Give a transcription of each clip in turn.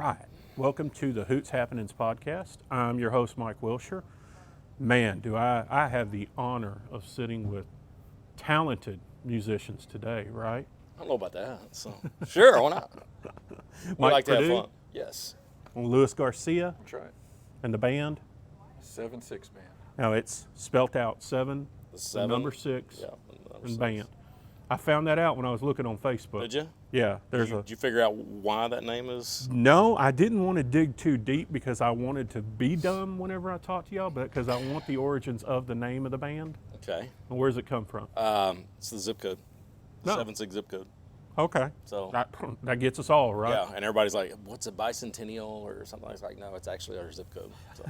right. Welcome to the Hoots Happenings podcast. I'm your host, Mike Wilshire. Man, do I have the honor of sitting with talented musicians today, right? I don't know about that. So sure, why not? We Mike like to Perdue, have fun. Yes. Louis Garcia, That's right. and the band. 7-6 band. Now it's spelt out 7, The 7. number 6, Yeah. the number and 6. band. I found that out when I was looking on Facebook. Did you? Yeah, there's Did you figure out why that name is? No, I didn't want to dig too deep because I wanted to be dumb whenever I talk to y'all, but because I want the origins of the name of the band. Okay. And where's it come from? It's the zip code. No. 7-6 zip code. Okay. So That gets us all, right? yeah, and everybody's like, "What's a bicentennial?" or something. It's like, no, it's actually our zip code. So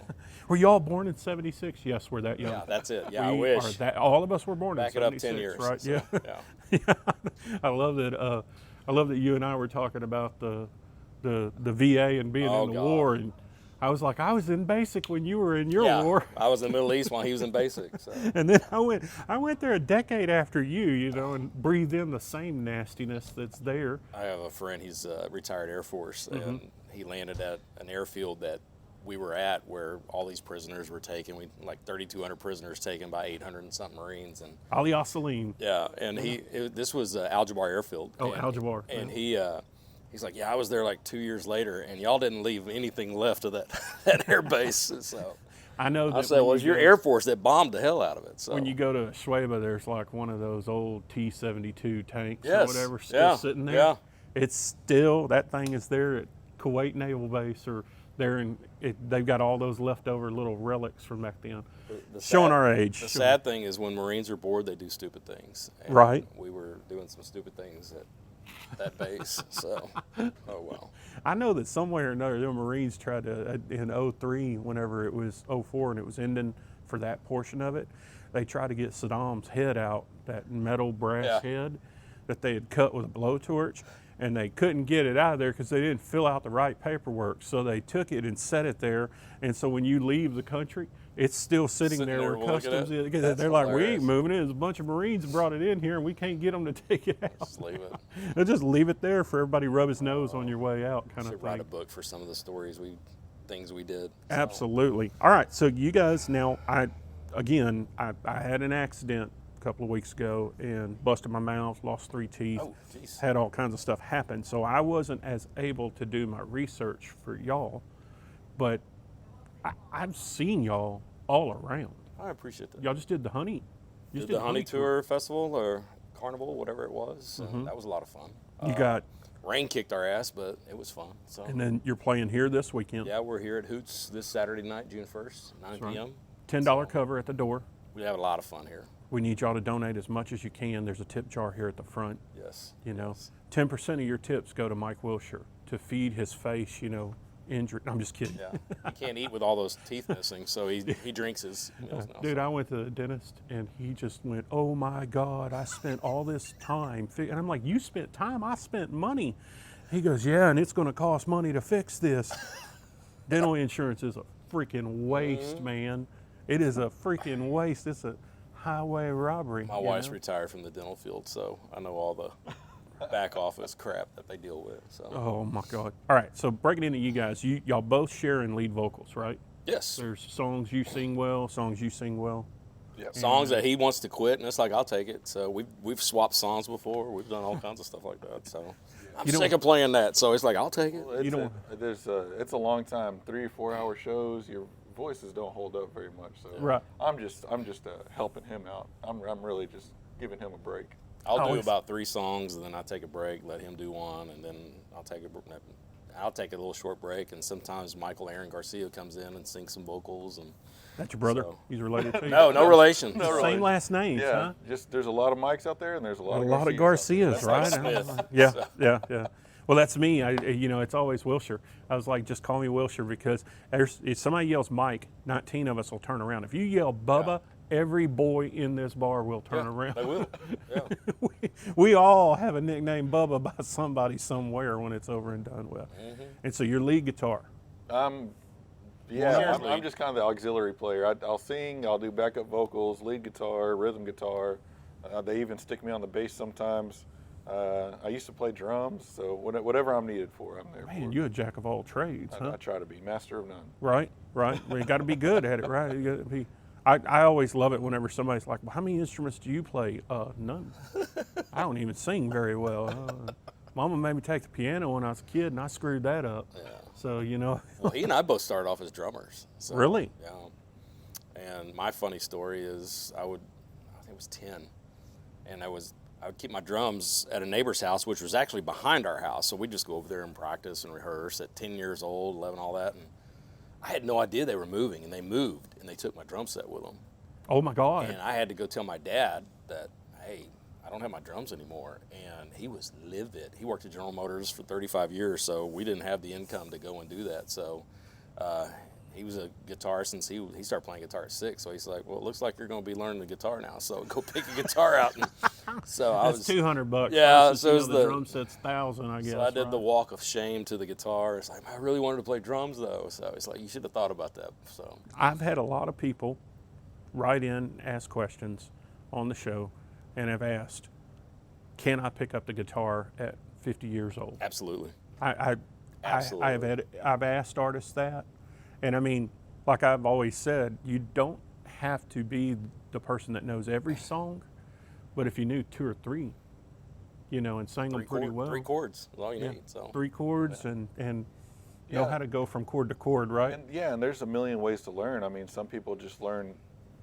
Were you all born in 76? Yes, we're that young. yeah, that's it. Yeah, I We wish. are all of us were born Back in it up 76, 10 years. right? So, Yeah. yeah. Yeah. I love that. I love that you and I were talking about the VA and being Oh, in the God. war, and I was like, I was in basic when you were in your Yeah, war. I was in the Middle East while he was in basic. So. And then I went there a decade after you know, and breathed in the same nastiness that's there. I have a friend, he's retired Air Force, and he landed at an airfield that we were at where all these prisoners were taken. We like 3,200 prisoners taken by 800 and something Marines. And Ali Salim. yeah, and this was Al Jabbar Airfield. Oh, and, Al Jabbar. And he's like, yeah, I was there like 2 years later, and y'all didn't leave anything left of that air base. So I know that. I said, well, it's your Air Force that bombed the hell out of it. So When you go to Schweba, there's like one of those old T-72 tanks or Yes. whatever still Yeah. sitting there. Yeah. It's still, that thing is there at Kuwait Naval Base, or they've got all those leftover little relics from back then. Showing our age. The sad thing is when Marines are bored, they do stupid things. And Right. We were doing some stupid things at that base. So, oh well. I know that somewhere or another, the Marines tried to, in 03, whenever it was 04 and it was ending for that portion of it, they tried to get Saddam's head out, that metal brass Yeah. head that they had cut with a blowtorch, and they couldn't get it out of there because they didn't fill out the right paperwork. So they took it and set it there, and so when you leave the country, it's still sitting there where looking at customs it. is. 'Cause That's they're like, we hilarious. ain't moving it. There's a bunch of Marines brought it in here, and we can't get them to take it out. Just leave it. They'll just leave it there for everybody to rub his nose on your way out, kind Should of write a thing. book for some of the stories things we did. So, Absolutely. All right, so you guys, now I had an accident a couple of weeks ago and busted my mouth, lost 3 teeth, Oh, jeez. had all kinds of stuff happen. So I wasn't as able to do my research for y'all, but I've seen y'all all around. I appreciate that. Y'all just did the honey. You just Did the Honey Tour Festival or Carnival, whatever it was. That was a lot of fun. You got, Rain kicked our ass, but it was fun. So and then you're playing here this weekend. yeah, we're here at Hoots this Saturday night, June 1st, 9 right. p.m. $10 cover at the door. We have a lot of fun here. We need y'all to donate as much as you can. There's a tip jar here at the front. Yes. You know, Yes. 10% of your tips go to Mike Wilshire to feed his face, you know, injury. I'm just kidding. Yeah. He can't eat with all those teeth missing, so he drinks his meals now. Dude, I went to the dentist and he just went, oh my God, I spent all this time. And I'm like, you spent time? I spent money. He goes, yeah, and it's going to cost money to fix this. Dental insurance is a freaking waste, man. It is a freaking waste. It's a highway robbery. My you wife's know? retired from the dental field, so I know all the back office crap that they deal with. So Oh my God. All right, so breaking into you guys, y'all both share in lead vocals, right? yes, There's songs you sing well, songs you sing well. songs that he wants to quit, and it's like I'll take it. So we've swapped songs before. We've done all kinds of stuff like that. So I'm sick of playing that. So it's like I'll take it. Well, You know- it's a long time, 3 or 4 hour shows. Your voices don't hold up very much. So Right. I'm just helping him out. I'm really just giving him a break. I'll do Always. about 3 songs, and then I take a break, let him do one, and then I'll take a little short break. And sometimes Aaron Garcia comes in and sings some vocals. And That's your brother? So- He's related to you? no relation. No Same last names, Yeah, huh? just there's a lot of Mikes out there, and there's a lot A of lot of Garcias Garcias, out right? Like Smith. Yeah. Well, that's me. It's always Wilshire. I was like, just call me Wilshire because if somebody yells Mike, 19 of us will turn around. If you yell Bubba, every boy in this bar will turn around. They will. Yeah. we all have a nickname Bubba by somebody somewhere when it's over and done with. And so your lead guitar. Yeah, Well, I'm just kind of the auxiliary player. I'll sing, I'll do backup vocals, lead guitar, rhythm guitar. They even stick me on the bass sometimes. I used to play drums, so whatever I'm needed for, I'm there Man, for. you're a jack of all trades, huh? I try to be master of none. Right. Well, you got to be good at it, right? You got to be. I always love it whenever somebody's like, well, "How many instruments do you play?" None. I don't even sing very well. Mama made me take the piano when I was a kid, and I screwed that up. Yeah. So Well, he and I both started off as drummers. So, Really? Yeah. And my funny story is I think it was 10, and I would keep my drums at a neighbor's house, which was actually behind our house. So we'd just go over there and practice and rehearse at 10 years old, 11, all that. And I had no idea they were moving, and they moved, and they took my drum set with them. oh my God. And I had to go tell my dad that, hey, I don't have my drums anymore. And he was livid. He worked at General Motors for 35 years, so we didn't have the income to go and do that. So he was a guitarist since he started playing guitar at 6. So he's like, well, it looks like you're going to be learning the guitar now. So go pick a guitar out. And so That's $200. Yeah, versus, so it was the drum set's 1,000, I guess. So I did the right? walk of shame to the guitar. It's like, I really wanted to play drums though. So it's like, you should have thought about that. So I've had a lot of people write in, ask questions on the show, and have asked, can I pick up the guitar at 50 years old? absolutely. I've asked artists that, and I mean, like I've always said, you don't have to be the person that knows every song, but if you knew 2 or 3, and sang them pretty well, 3 chords is all you yeah, need. So 3 chords and know Yeah. how to go from chord to chord, right? And there's a million ways to learn. I mean, some people just learn.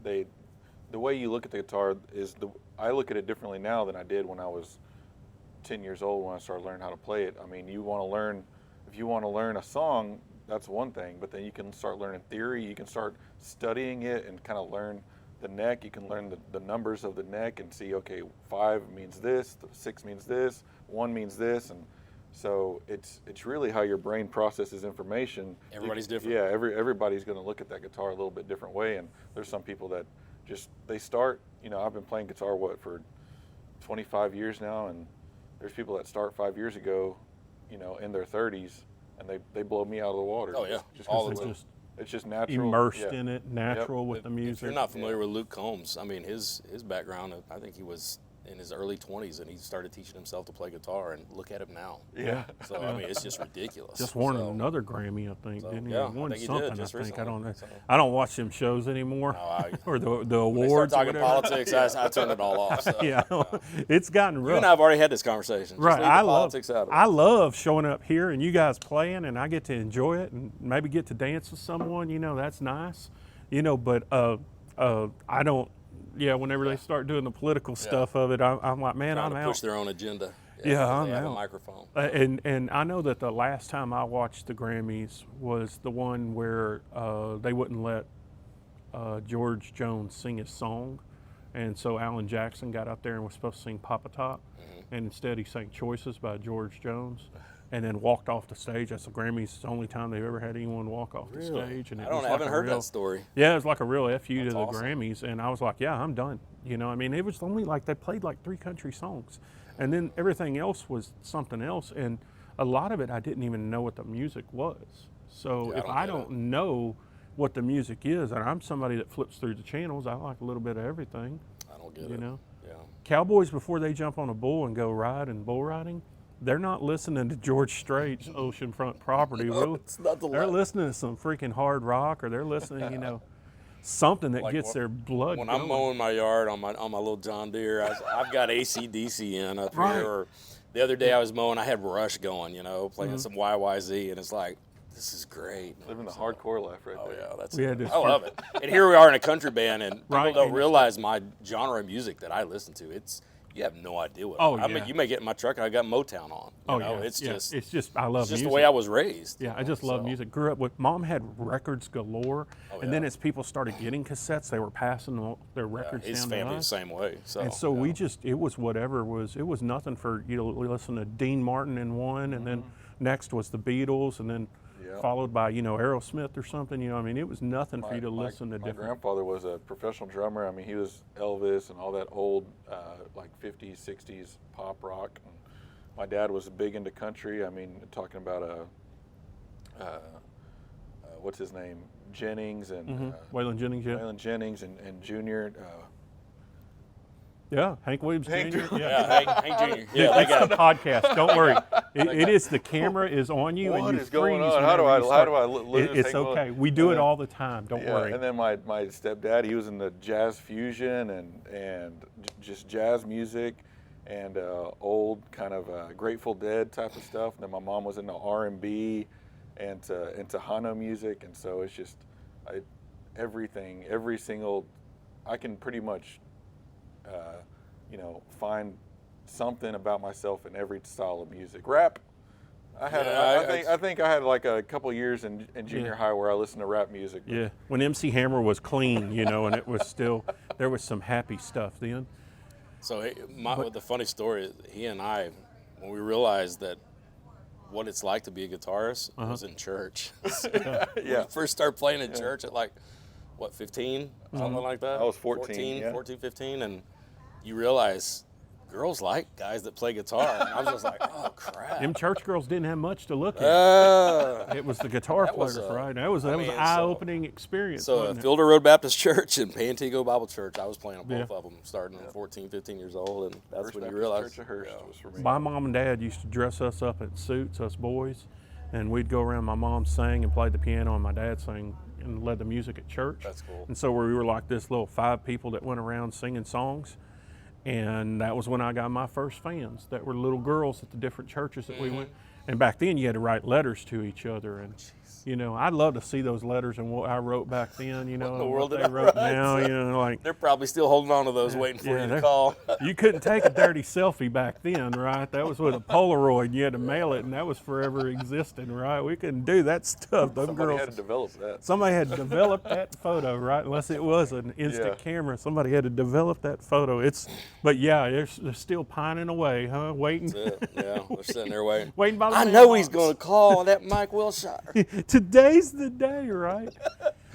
The way you look at the guitar is I look at it differently now than I did when I was 10 years old when I started learning how to play it. I mean, if you want to learn a song, that's one thing, but then you can start learning theory. You can start studying it and kind of learn the neck. You can learn the numbers of the neck and see, okay, 5 means this, 6 means this, 1 means this, and so it's really how your brain processes information. Everybody's different. Yeah, everybody's going to look at that guitar a little bit different way, and there's some people that they start. I've been playing guitar for 25 years now, and there's people that start 5 years ago, in their 30s, and they blow me out of the water. Oh, yeah. just All 'cause the it's just natural. Immersed Yeah. in it, natural with the music. If you're not familiar with Luke Combs, I mean, his background, I think he was in his early 20s, and he started teaching himself to play guitar, and look at him now. Yeah. So, I mean, it's just ridiculous. Just won So, another Grammy, I think, didn't he? yeah, He won I think he something, did just I think. I recently, don't know. so. I don't watch them shows anymore, or the When they awards. start or talking whatever. politics, I turn it all off. So. Yeah, it's gotten You rough. and I have already had this conversation. Just Right, leave the politics out of it. I love showing up here and you guys playing, and I get to enjoy it and maybe get to dance with someone. That's nice. But I don't. Yeah, whenever they start doing the political stuff of it, I'm like, man, Trying I'm to out. push their own agenda. Yeah, because I'm they have out. a microphone. And I know that the last time I watched the Grammys was the one where they wouldn't let George Jones sing his song, and so Alan Jackson got up there and was supposed to sing Papa Top, and instead he sang Choices by George Jones, and then walked off the stage. That's the Grammys, the only time they've ever had anyone walk off the stage. And I haven't heard that story. Yeah, it was like a real FU to That's the awesome. Grammys, and I was like, yeah, I'm done. I mean, it was only like they played like 3 country songs, and then everything else was something else, and a lot of it I didn't even know what the music was. So Yeah, if I don't know what the music is, and I'm somebody that flips through the channels, I like a little bit of everything. I don't get You it. know? Yeah. Cowboys, before they jump on a bull and go ride and bull riding, they're not listening to George Strait's Oceanfront Property. No, it's not the They're left. listening to some freaking hard rock, or they're listening, something that Like gets their blood When going. I'm mowing my yard on my little John Deere, I've got AC/DC in up Right. here. Or the other day I was mowing, I had Rush going, playing Mm-hmm. some YYZ, and it's like, this is great. Living the hardcore life right Oh there. yeah, that's. We had this I love it. And here we are in a country band, and people Right. don't realize my genre of music that I listen to. You have no idea what. Oh, I mean, yeah. you may get in my truck and I got Motown on. You know? Yeah. It's yeah. just it's just I love it's just music. the way I was raised. Yeah, I just love so. music. Grew up with Mom had records galore, and then yeah. as people started getting cassettes, they were passing their Yeah, records his down family to the us. same way. So And so we just it was whatever was it was nothing for you to listen to Dean Martin in one, and then next was the Beatles, and then Yeah. followed by Aerosmith or something. I mean, it was nothing for you to My- listen to my different. grandfather was a professional drummer. I mean, he was Elvis and all that old, like 50s, 60s pop rock. And my dad was big into country. I mean, talking about what's his name, Jennings and Waylon Jennings, yeah. Waylon Jennings and Junior. Yeah, Hank Williams Hank Jr. Jr. Yeah, Hank Jr. Yeah, That's they got the it. podcast. Don't worry. It is the camera is on you, and What you is going freeze on? How do whenever I you start. lose It's Hank okay. Williams? We do And it then- all the time. Don't worry. And then my stepdad, he was in the jazz fusion and just jazz music and old kind of Grateful Dead type of stuff. And then my mom was into R&B and into Hana music, and so it's just everything, every single. I can pretty much, find something about myself in every style of music. Rap. I think I had like a couple years in junior high where I listened to rap music. Yeah, when MC Hammer was clean, and it was still there was some happy stuff then. So the funny story is he and I, when we realized that what it's like to be a guitarist was in church. Yeah. We first started playing in church at 15, something like that. I was 14, 14, 15, and you realize girls like guys that play guitar. And I was just like, oh crap. Them church girls didn't have much to look at. It was the guitar That was players, a- right? That was an eye-opening experience. So wasn't it? Fielder Road Baptist Church and Pantego Bible Church, I was playing on both Yeah. of them, starting at 14, 15 years old, and that's First when you Baptist realize. Church of Hurst was for me. My mom and dad used to dress us up in suits, us boys, and we'd go around. My mom sang and played the piano, and my dad sang and led the music at church. That's cool. And so we were like this little 5 people that went around singing songs. And that was when I got my first fans that were little girls at the different churches that we went. And back then you had to write letters to each other. And, I'd love to see those letters and what I wrote back then, in the and world what did they I wrote write? now, like. They're probably still holding on to those, waiting for you to call. You couldn't take a dirty selfie back then, right? That was with a Polaroid. You had to mail it, and that was forever existing, right? We couldn't do that stuff. Those Somebody girls. had to develop that. Somebody had to develop that photo, right? Unless it was an instant camera, somebody had to develop that photo. But yeah, they're still pining away, huh? Waiting. That's it. Yeah, they're sitting there waiting. Waiting by the I know mailbox. he's going to call that Mike Wilshire. Today's the day, right?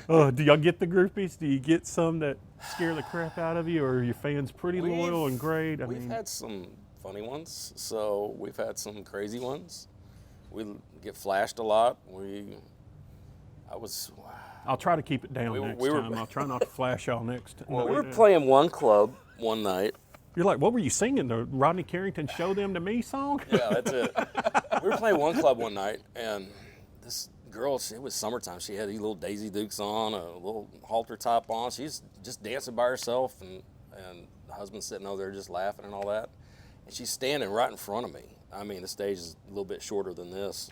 Do y'all get the groupies? Do you get some that scare the crap out of you, or are your fans pretty loyal and great? We've had some funny ones, so we've had some crazy ones. We get flashed a lot. I'll try to keep it down next we were- time. I'll try not to flash y'all next time. We were playing one club one night. You're like, what were you singing? The Rodney Carrington "Show Them to Me" song? Yeah, that's it. We were playing one club one night, and this girl, it was summertime. She had these little Daisy Dukes on, a little halter top on. She's just dancing by herself, and the husband's sitting over there just laughing and all that. And she's standing right in front of me. I mean, the stage is a little bit shorter than this.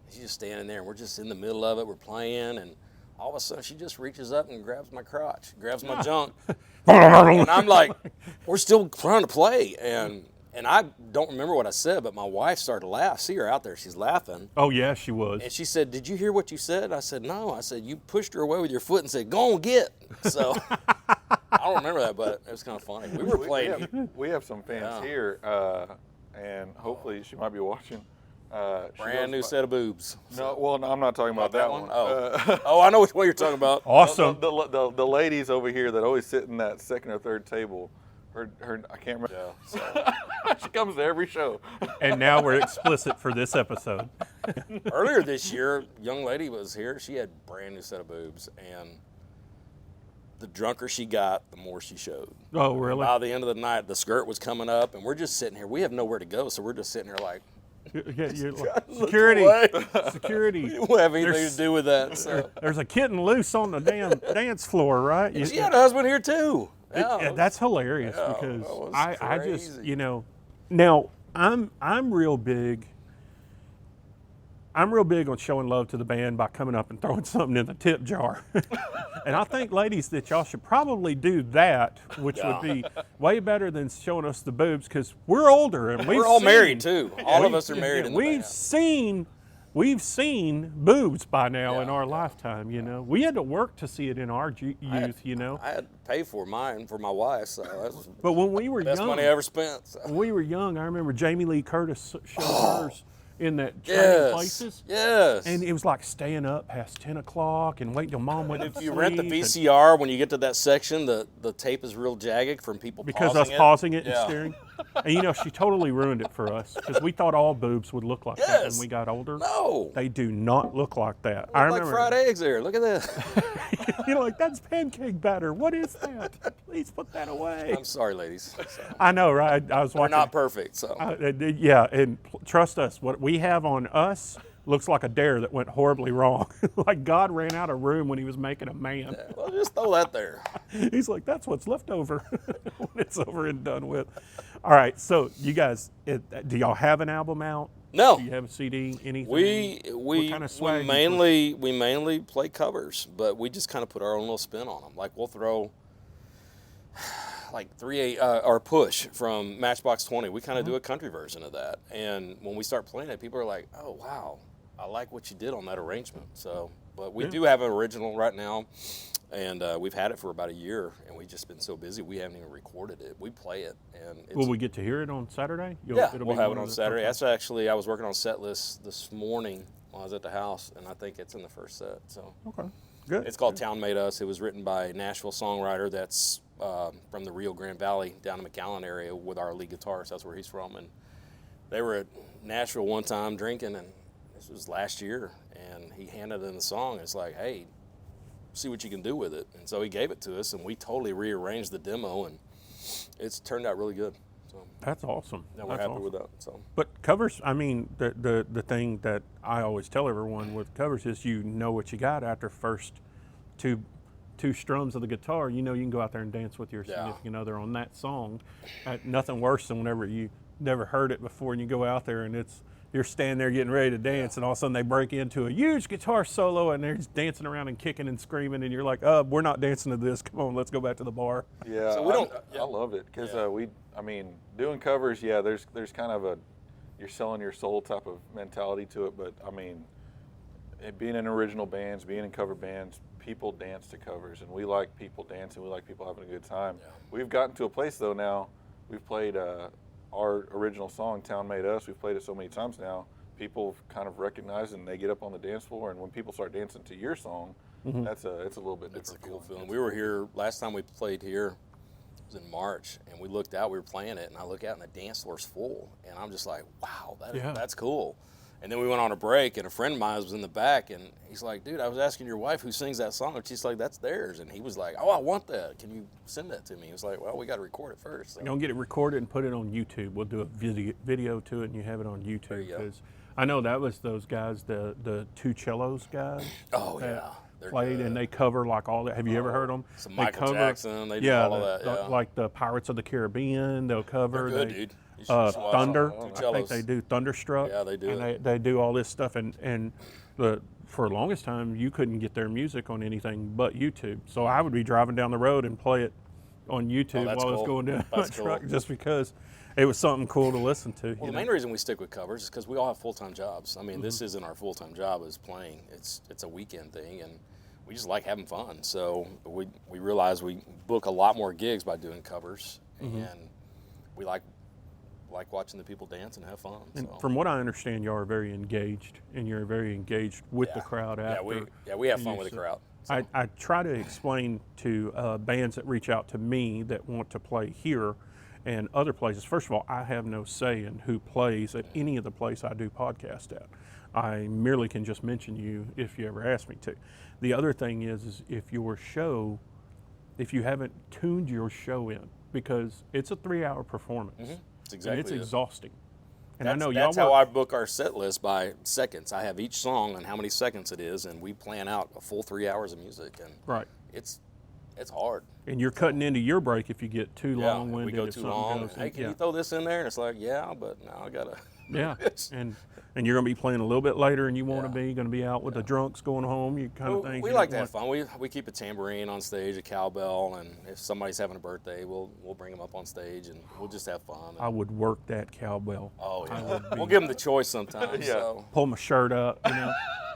She's just standing there, and we're just in the middle of it. We're playing, and all of a sudden she just reaches up and grabs my crotch, grabs my junk. And I'm like, we're still trying to play. And I don't remember what I said, but my wife started to laugh. See her out there, she's laughing. Oh, yeah, she was. And she said, did you hear what you said? I said, no. I said, you pushed her away with your foot and said, go on, get. So I don't remember that, but it was kind of funny. We were playing. We have some fans here, and hopefully she might be watching. Brand new set of boobs. No, well, no, I'm not talking about that one. Oh, I know which one you're talking about. Awesome. The ladies over here that always sit in that second or third table. Her I can't remember. Yeah, so. She comes to every show. And now we're explicit for this episode. Earlier this year, a young lady was here. She had a brand new set of boobs, and the drunker she got, the more she showed. Oh, really? By the end of the night, the skirt was coming up, and we're just sitting here. We have nowhere to go, so we're just sitting here like, Yeah, you're like, security. away. Security. we don't have anything There's- to do with that. So. There's a kitten loose on the damn dance floor, right? And she had a husband here too. Yeah, that's hilarious because that was I just crazy. now I'm real big. I'm real big on showing love to the band by coming up and throwing something in the tip jar. And I think, ladies, that y'all should probably do that, which would be way better than showing us the boobs because we're older and We're all married too. All of us are married in the band. We've seen boobs by now in Yeah, our lifetime, We had to work to see it in our youth, I had to pay for mine for my wife, so that's But when we were the best young, money I ever spent. So. when we were young, I remember Jamie Lee Curtis showed hers in that Trading Places. Yes. And it was like staying up past 10 o'clock and waiting till mom went to If you rent the sleep VCR, when you get to that section, the tape is real jagged from people because pausing us pausing it and Yeah. staring. And she totally ruined it for us because we thought all boobs would look like that when Yes. we got older. No. They do not look like that. Look like fried eggs there. Look at that. You're like, that's pancake batter. What is that? Please put that away. I'm sorry, ladies. So, I know, right? I was we're watching. not perfect, so. Yeah, and trust us, what we have on us looks like a dare that went horribly wrong. Like God ran out of room when he was making a man. Yeah, well, just throw that there. He's like, that's what's left over when it's over and done with. All right, so you guys, do y'all have an album out? No. Do you have a CD, anything? We kind of swag you mainly play covers, but we just kind of put our own little spin on them. Like we'll throw like 3/8 or Push from Matchbox 20. We kind of do a country version of that, and when we start playing it, people are like, "Oh wow, I like what you did on that arrangement." So, but we do have an original right now, and we've had it for about a year, and we've just been so busy we haven't even recorded it. We play it, and it's, Will we get to hear it on Saturday? we'll have it on Saturday. That's actually, I was working on set list this morning while I was at the house, and I think it's in the first set. So Okay, good. it's called Town Made Us. It was written by a Nashville songwriter that's from the Rio Grande Valley down in McAllen area with our lead guitarist. That's where he's from, and they were at Nashville one time drinking, and this was last year, and he handed in the song, and it's like, hey, see what you can do with it. And so he gave it to us, and we totally rearranged the demo, and it's turned out really good. So That's awesome. now we're happy with that. So But covers, I mean, the thing that I always tell everyone with covers is you know what you got after first two strums of the guitar. You know you can go out there and dance with your significant other on that song. Nothing worse than whenever you never heard it before and you go out there and you're standing there getting ready to dance and all of a sudden they break into a huge guitar solo and they're just dancing around and kicking and screaming and you're like, we're not dancing to this. Come on, let's go back to the bar. Yeah, So I love it because doing covers, there's kind of you're selling your soul type of mentality to it, but I mean, being in original bands, being in cover bands, people dance to covers, and we like people dancing, we like people having a good time. Yeah. We've gotten to a place though now, we've played our original song, Town Made Us, we've played it so many times now, people kind of recognize it and they get up on the dance floor, and when people start dancing to your song, it's a little bit different. it's a cool feeling. We were here, last time we played here, it was in March, and we looked out, we were playing it, and I look out and the dance floor's full, and I'm just like, wow, that's cool. And then we went on a break, and a friend of mine was in the back, and he's like, dude, I was asking your wife who sings that song, and she's like, that's theirs. And he was like, oh, I want that. Can you send that to me? He was like, well, we got to record it first. So. You're going to get it recorded and put it on YouTube. We'll do a video to it and you have it on There YouTube. you go. Because I know that was those guys, the two cellos guys. Oh, that yeah. They're played good. and they cover like all that. Have you ever heard them? Some Michael Jackson, they do all of that, yeah. Like the Pirates of the Caribbean, they'll cover. They're good, dude. You should watch Thunder, them. I think they do Thunderstruck. Yeah, they do And it. they do all this stuff, and for the longest time you couldn't get their music on anything but YouTube. So I would be driving down the road and play it on YouTube that's while I was cool. going down my That's cool. truck, just because it was something cool to listen to. Well, the main reason we stick with covers is because we all have full-time jobs. I mean, this isn't our full-time job is playing. It's a weekend thing, and we just like having fun. So we realize we book a lot more gigs by doing covers, and we like watching the people dance and have fun. And so. from what I understand, you are very engaged, and you're very engaged with the crowd after. We have fun with the crowd. So. I try to explain to bands that reach out to me that want to play here and other places. First of all, I have no say in who plays at any of the place I do podcast at. I merely can just mention you if you ever ask me to. The other thing is if you haven't tuned your show in, because it's a 3-hour performance. It's exactly and it's it. exhausting. And That's, I know that's y'all how I book our set list by seconds. I have each song and how many seconds it is, and we plan out a full 3 hours of music. And right. it's hard. And you're cutting into your break if you get too long-winded. We go if too something long. goes Hey, can you throw this in there? And it's like, yeah, but now I gotta. Yeah, and you're going to be playing a little bit later than you want to be. You're going to be out with the drunks going home, you kind of thing. We like to have fun. We keep a tambourine on stage, a cowbell, and if somebody's having a birthday, we'll bring them up on stage and we'll just have fun. I would work that cowbell. Oh yeah, we'll give them the choice sometimes. Yeah. So. Pull my shirt up,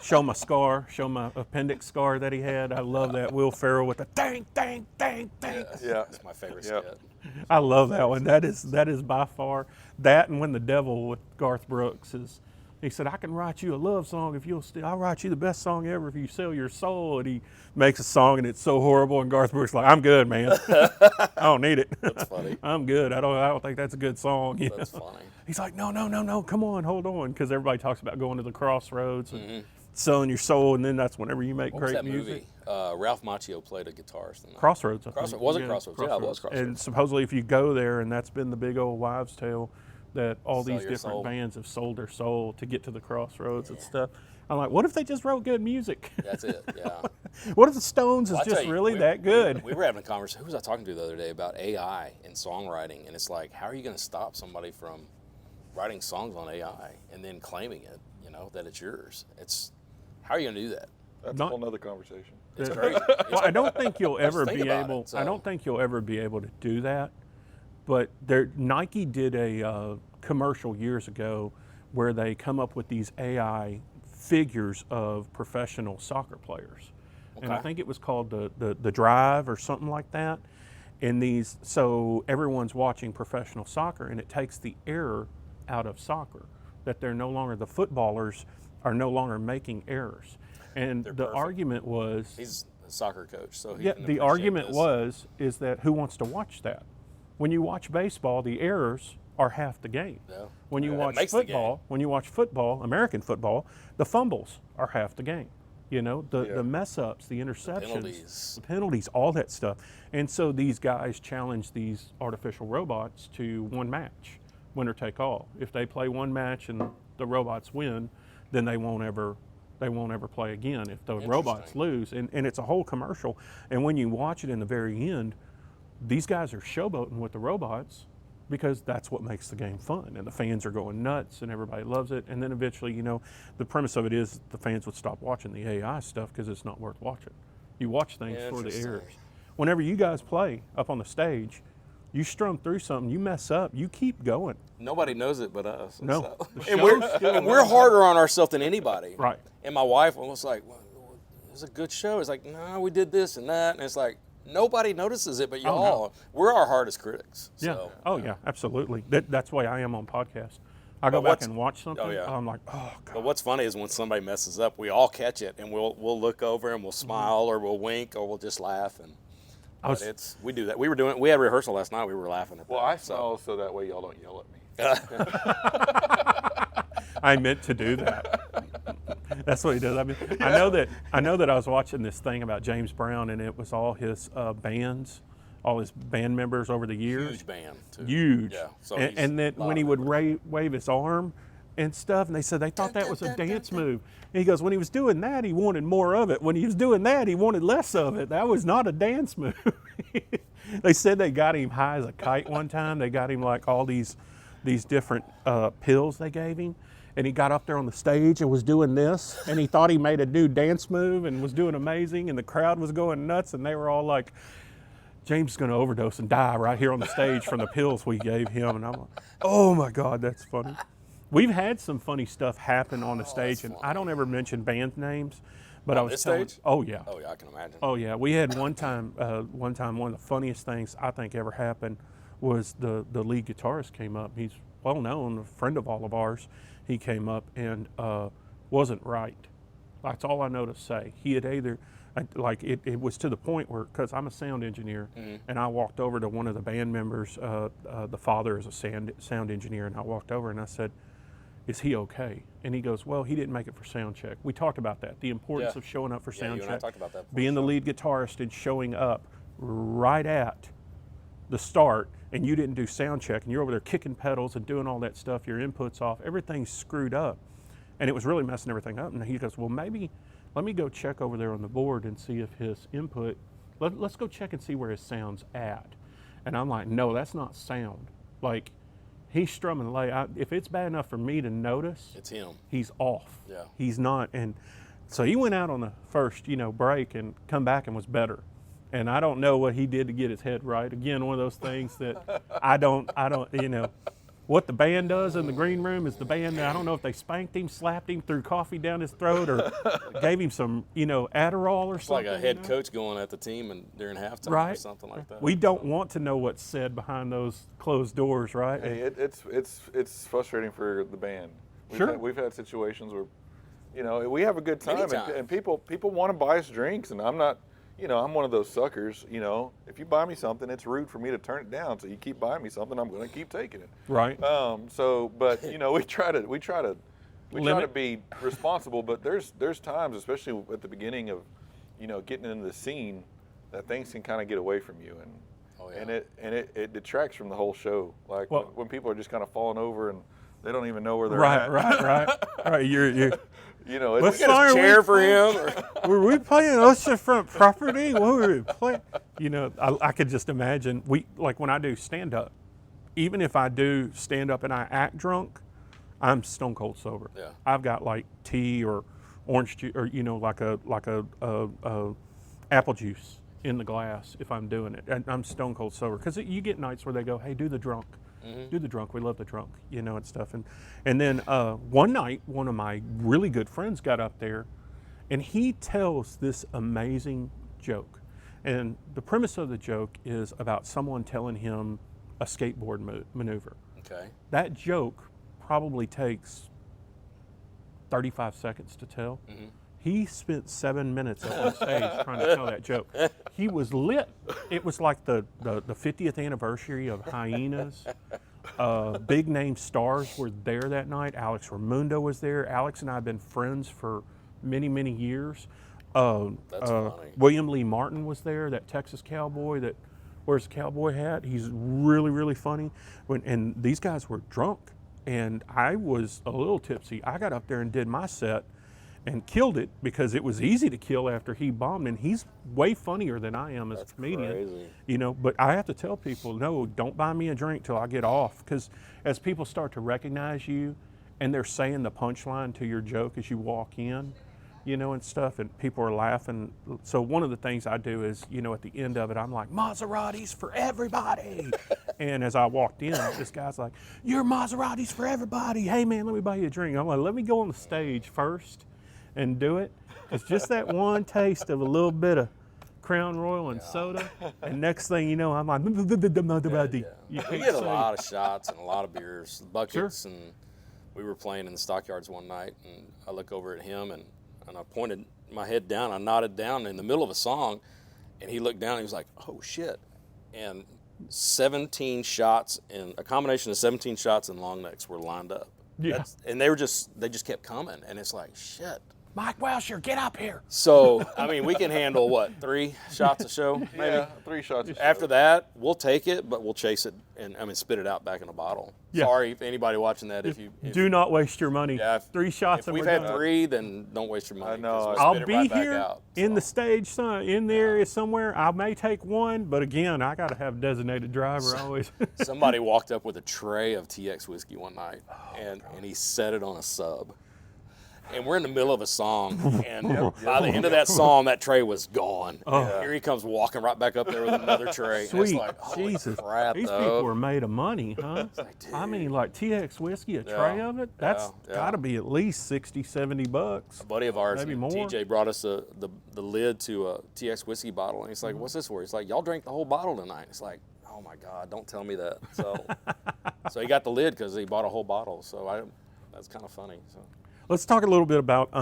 show my scar, show my appendix scar that he had. I love that Will Ferrell with the dang, dang, dang, dang. Yeah. It's my favorite Yeah. skit. I love that one. That is by far that, and When the Devil with Garth Brooks is. He said, I can write you a love song if you'll I'll write you the best song ever if you sell your soul. And he makes a song and it's so horrible, and Garth Brooks is like, I'm good, man. I don't need it. That's funny. I'm good. I don't think that's a good song. That's funny. He's like, no, come on, hold on, because everybody talks about going to the crossroads. And selling your soul, and then that's whenever you make What was great that music. movie? Ralph Macchio played a guitarist in that. Crossroads. I Crossroads. think. Was it Crossroads? Yeah, it was Crossroads. And supposedly, if you go there, and that's been the big old wives' tale, that all Sell these your different soul. bands have sold their soul to get to the crossroads and stuff. I'm like, what if they just wrote good music? That's it. Yeah. What if the Stones is Well, I tell just you, really we- that good? We were having a conversation. Who was I talking to the other day about AI and songwriting? And it's like, how are you going to stop somebody from writing songs on AI and then claiming it? That it's yours. How are you going to do that? That's Not- a whole nother conversation. It's crazy. Well, I don't think you'll ever think be about able. it, so. I don't think you'll ever be able to do that. But Nike did a commercial years ago where they come up with these AI figures of professional soccer players, and I Okay. think it was called the Drive or something like that. And so everyone's watching professional soccer, and it takes the error out of soccer. That the footballers are no longer making errors. And They're the perfect. argument was, He's a soccer coach, so he yeah, can the appreciate argument this. is that who wants to watch that? When you watch baseball, the errors are half the game. Yeah. When you Yeah, it watch makes the game. football, American football, the fumbles are half the game. The Yeah. mess ups, the interceptions, penalties. the penalties, all that stuff. And so these guys challenge these artificial robots to one match, winner take all. If they play one match and the robots win, then they won't ever play again if the robots Interesting. lose. And it's a whole commercial. And when you watch it in the very end, these guys are showboating with the robots because that's what makes the game fun. And the fans are going nuts and everybody loves it. And then eventually, the premise of it is the fans would stop watching the AI stuff because it's not worth watching. You watch things for the Interesting. errors. Whenever you guys play up on the stage, you strum through something, you mess up, you keep going. Nobody knows it but us. No. So. The And show's still we're going. harder on ourselves than anybody. Right. And my wife was like, well, it was a good show. It's like, no, we did this and that. And it's like, nobody notices it but y'all. no. We're our hardest critics. Yeah. So, Oh, yeah, absolutely. That's why I am on podcasts. I go But back what's- and watch something. oh, yeah. I'm like, oh, God. But what's funny is when somebody messes up, we all catch it and we'll look over and we'll smile or we'll wink or we'll just laugh. And was- we do that. We had rehearsal last night. We were laughing at that. Well, I so. smile so that way y'all don't yell at me. I meant to do that. That's what he does. I know that I was watching this thing about James Brown, and it was all his bands, all his band members over the years. Huge band, too. Huge. Yeah. So and, he's and then a lot when he of would members. wave his arm and stuff, and they said they thought that was a dance move. And he goes, when he was doing that, he wanted more of it. When he was doing that, he wanted less of it. That was not a dance move. They said they got him high as a kite one time. They got him like all these different pills they gave him. And he got up there on the stage and was doing this, and he thought he made a new dance move and was doing amazing, and the crowd was going nuts, and they were all like, James is going to overdose and die right here on the stage from the pills we gave him. And I'm like, oh my God, that's funny. We've had some funny stuff happen on the stage, and funny. I don't ever mention band names, but I On was this telling, stage? oh yeah. Oh, yeah, I can imagine. Oh yeah, we had one time one of the funniest things I think ever happened was the lead guitarist came up. He's well known, a friend of all of ours. He came up and wasn't right. That's all I know to say. He had either, it was to the point where, because I'm a sound engineer, and I walked over to one of the band members, the father is a sound engineer, and I walked over and I said, is he okay? And he goes, well, he didn't make it for sound check. We talked about that, the importance Yeah. of showing up for Yeah, sound you and I check. talked about that before, Being the lead guitarist and showing up right at the start, and you didn't do sound check, and you're over there kicking pedals and doing all that stuff, your input's off, everything's screwed up. And it was really messing everything up. And he goes, well, maybe let me go check over there on the board and see if his input, let's go check and see where his sound's at. And I'm like, no, that's not sound. Like, he's strumming late. If it's bad enough for me to notice, It's him. he's off. Yeah. He's not. And so he went out on the first, break and come back and was better. And I don't know what he did to get his head right. Again, one of those things that I don't, what the band does in the green room is the band. I don't know if they spanked him, slapped him, threw coffee down his throat, or gave him some, Adderall or It's something. like a head coach going at the team and during halftime or Right. something like that. We don't want to know what's said behind those closed doors, right? Hey, it's frustrating for the band. Sure. We've had situations where, we have a good time, Anytime. and people want to buy us drinks, and I'm not, I'm one of those suckers. If you buy me something, it's rude for me to turn it down. So you keep buying me something, I'm going to keep taking it. Right. But we try to we try to be responsible, but there's times, especially at the beginning of, getting into the scene, that things can kind of get away from you, and it detracts from the whole show. Like when people are just kind of falling over and they don't even know where they're at. Right. You're It's Get a chair for him. Were we playing oceanfront property? What were we playing? I could just imagine. When I do stand up, even if I do stand up and I act drunk, I'm stone cold sober. Yeah. I've got like tea or orange juice, or like a apple juice in the glass if I'm doing it. And I'm stone cold sober, because you get nights where they go, "Hey, do the drunk." Do the drunk. We love the drunk, and stuff. And then one night, one of my really good friends got up there, and he tells this amazing joke. And the premise of the joke is about someone telling him a skateboard maneuver. Okay. That joke probably takes 35 seconds to tell. Mm-hmm. He spent 7 minutes up on stage trying to tell that joke. He was lit. It was like the 50th anniversary of Hyenas. Big name stars were there that night. Alex Raimundo was there. Alex and I have been friends for many, many years. That's funny. William Lee Martin was there, that Texas cowboy that wears a cowboy hat. He's really, really funny. And these guys were drunk, and I was a little tipsy. I got up there and did my set and killed it, because it was easy to kill after he bombed, and he's way funnier than I am as a comedian. Crazy. But I have to tell people, no, don't buy me a drink till I get off, because as people start to recognize you and they're saying the punchline to your joke as you walk in, and stuff, and people are laughing. So one of the things I do is, at the end of it, I'm like, Maseratis for everybody. And as I walked in, this guy's like, "You're Maseratis for everybody. Hey man, let me buy you a drink." I'm like, let me go on the stage first and do it. It's just that one taste of a little bit of Crown Royal and soda, and next thing you know, I'm like, We get a lot of shots and a lot of beers, buckets, and we were playing in the stockyards one night, and I look over at him, and I pointed my head down, I nodded down in the middle of a song, and he looked down and he was like, "Oh shit." And 17 shots, and a combination of 17 shots and long necks were lined up. Yeah. And they just kept coming, and it's like, shit. Mike Wilshire, get up here. So, we can handle, 3 shots a show, maybe? Yeah, 3 shots a show. After that, we'll take it, but we'll chase it and, spit it out back in a bottle. Yeah. Sorry if anybody watching that, if do not waste your money. Yeah, 3 shots. If we've had 3, then don't waste your money. I know. We'll I'll spit it be right back here out, in the stage, in the area somewhere. I may take one, but again, I got to have a designated driver always. Somebody walked up with a tray of TX whiskey one night, and he set it on a sub. And we're in the middle of a song, and by the end of that song, that tray was gone. Here he comes walking right back up there with another tray. Sweet. And it's like, holy Jesus. crap, These though. people are made of money, huh? Like TX whiskey, a tray of it, that's got to be at least $60-$70. A buddy of ours, maybe more. TJ, brought us the lid to a TX whiskey bottle, and he's like, "What's this for?" He's like, "Y'all drank the whole bottle tonight." It's like, oh my God, don't tell me that. So he got the lid because he bought a whole bottle. So that's kind of funny. So. Let's talk a little bit about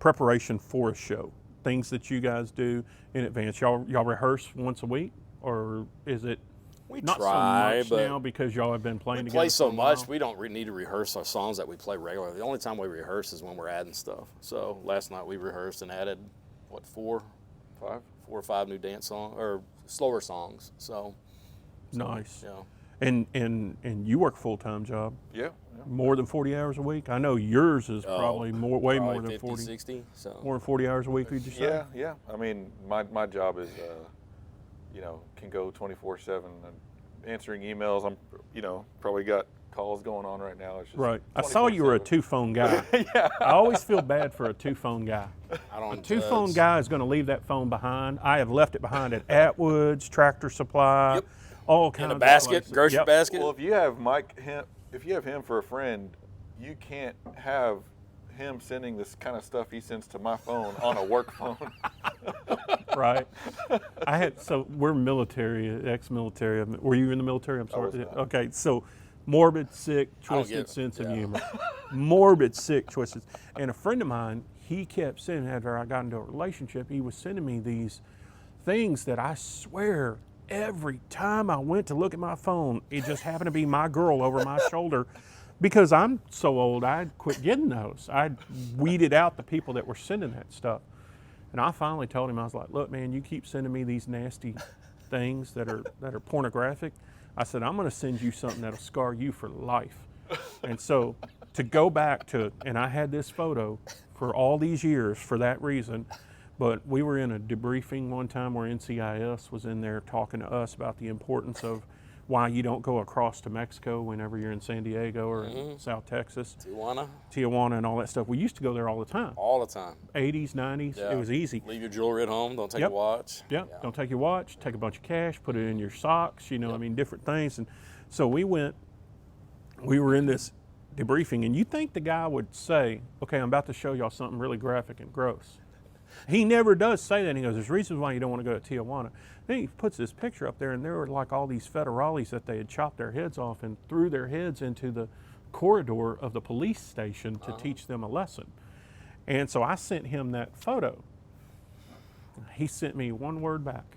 preparation for a show. Things that you guys do in advance. Y'all rehearse once a week, or is it not try, so much now because y'all have been playing together? We play so much, we don't need to rehearse our songs that we play regularly. The only time we rehearse is when we're adding stuff. So last night we rehearsed and added, 4 or 5 new dance songs or slower songs. So nice. Yeah. And you work a full-time job? Yeah. More than 40 hours a week? I know yours is probably way more than 50, 40. 60. So. More than 40 hours a week, would you say? Yeah. My job is, can go 24/7 and answering emails. I'm, probably got calls going on right now. It's just right. I saw you were a 2-phone guy. Yeah. I always feel bad for a 2-phone guy. I don't. A 2-phone guy is going to leave that phone behind. I have left it behind at Atwood's, Tractor Supply. Yep. All kinds in a of basket, places. grocery basket. Well, if you have if you have him for a friend, you can't have him sending this kind of stuff he sends to my phone on a work phone. Right. We're military, ex-military. Were you in the military? I'm sorry. Okay, so morbid, sick, twisted sense of humor. Morbid, sick, twisted. And a friend of mine, he kept sending, after I got into a relationship, he was sending me these things that I swear every time I went to look at my phone, it just happened to be my girl over my shoulder. Because I'm so old, I quit getting those. I weeded out the people that were sending that stuff. And I finally told him, I was like, look, man, you keep sending me these nasty things that are pornographic. I said, I'm going to send you something that'll scar you for life. And so to go back to, and I had this photo for all these years for that reason, but we were in a debriefing one time where NCIS was in there talking to us about the importance of why you don't go across to Mexico whenever you're in San Diego or in South Texas. Tijuana and all that stuff. We used to go there all the time. All the time. 80s, 90s, it was easy. Leave your jewelry at home, don't take your watch. Yep, yeah. Don't take your watch, take a bunch of cash, put it in your socks, I mean, different things. And so we were in this debriefing, and you think the guy would say, okay, I'm about to show y'all something really graphic and gross. He never does say that. He goes, there's reasons why you don't want to go to Tijuana. Then he puts this picture up there, and there were like all these federales that they had chopped their heads off and threw their heads into the corridor of the police station to teach them a lesson. And so I sent him that photo. He sent me one word back,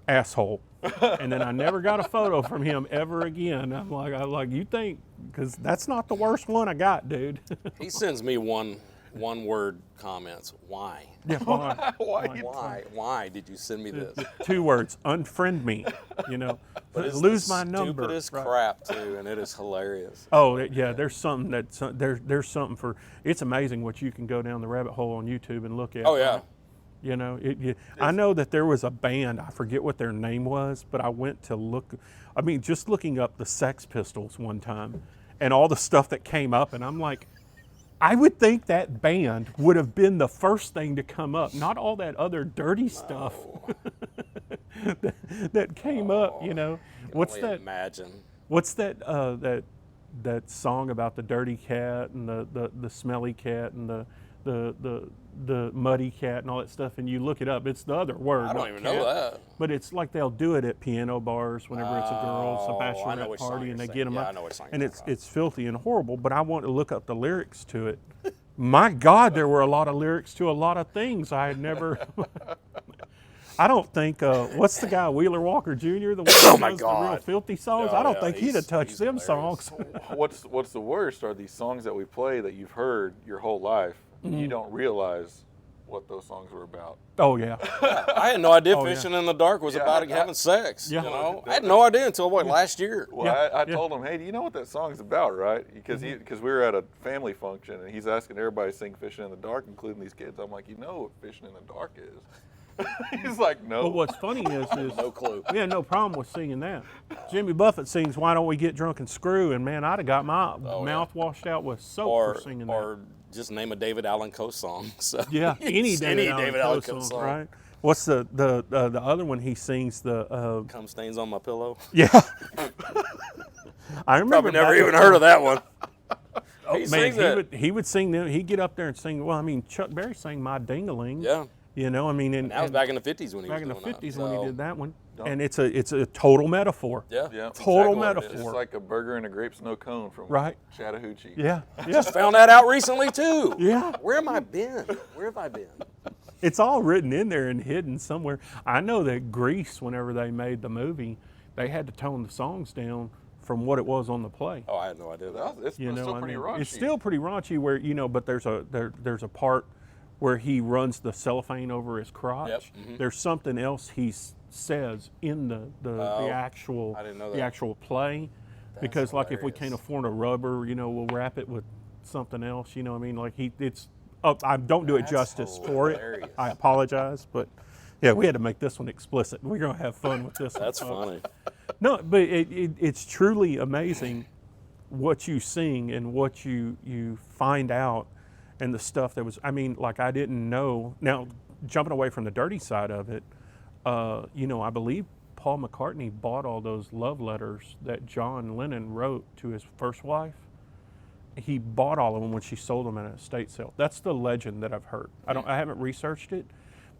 asshole. And then I never got a photo from him ever again. I'm like, you think, because that's not the worst one I got, dude. He sends me one word comments. Why? Yeah, Why did you send me this? 2 words, unfriend me, But lose my number. Stupidest crap too, and it is hilarious. Oh yeah, there's something there's something for, it's amazing what you can go down the rabbit hole on YouTube and look at. Oh yeah. I know that there was a band, I forget what their name was, but I went to look, just looking up the Sex Pistols one time and all the stuff that came up, and I'm like, I would think that band would have been the first thing to come up, not all that other dirty stuff that came up, What's that? Imagine. What's that that song about the dirty cat and the smelly cat and the muddy cat and all that stuff, and you look it up, it's the other word. I don't even know that. But it's like they'll do it at piano bars whenever it's a girl's, a bachelorette party, and they get them up. I know what song and it's filthy and horrible, but I want to look up the lyrics to it. My God, there were a lot of lyrics to a lot of things I had never... I don't think, what's the guy, Wheeler Walker Jr., the one Oh who my does God. the real filthy songs? Oh, I don't yeah, think he'd have touched them hilarious. songs. What's the worst are these songs that we play that you've heard your whole life. You don't realize what those songs were about. Oh, yeah. I had no idea Oh, yeah. Fishing in the Dark was about having sex. Yeah. I had no idea until last year. Well, I told him, hey, do you know what that song's about, right? Because we were at a family function, and he's asking everybody to sing Fishing in the Dark, including these kids. I'm like, you know what Fishing in the Dark is. He's like, no. But what's funny is No clue. we had no problem with singing that. Jimmy Buffett sings "Why Don't We Get Drunk and Screw," and man, I'd have got my mouth washed out with soap for singing that. Or just name a David Allan Coe song. So. Yeah, any David Allan Coe song, right? What's the other one he sings? The Cum Stains on My Pillow. Yeah. I remember. Probably never even heard of that one. He would sing them. He'd get up there and sing. Well, Chuck Berry sang "My Ding-a-ling." Yeah. And that was back in the 50s when he was doing that. Back in the 50s when he did that one. And it's a total metaphor. Yeah. Total exactly metaphor. It's like a burger and a grape snow cone from Chattahoochee. Yeah. Just found that out recently too. Yeah. Where have I been? It's all written in there and hidden somewhere. I know that Grease, whenever they made the movie, they had to tone the songs down from what it was on the play. Oh, I had no idea that. It's still pretty raunchy. It's still pretty raunchy where, but there's a part where he runs the cellophane over his crotch. Yep. Mm-hmm. There's something else he says in the actual play. Because like if we can't afford a rubber, we'll wrap it with something else. I don't do it justice for it. I apologize, but yeah, we had to make this one explicit. We're gonna have fun with this. That's funny. No, but it's truly amazing what you sing and what you find out. And the stuff that was, I didn't know. Now, jumping away from the dirty side of it, I believe Paul McCartney bought all those love letters that John Lennon wrote to his first wife. He bought all of them when she sold them at an estate sale. That's the legend that I've heard. I haven't researched it,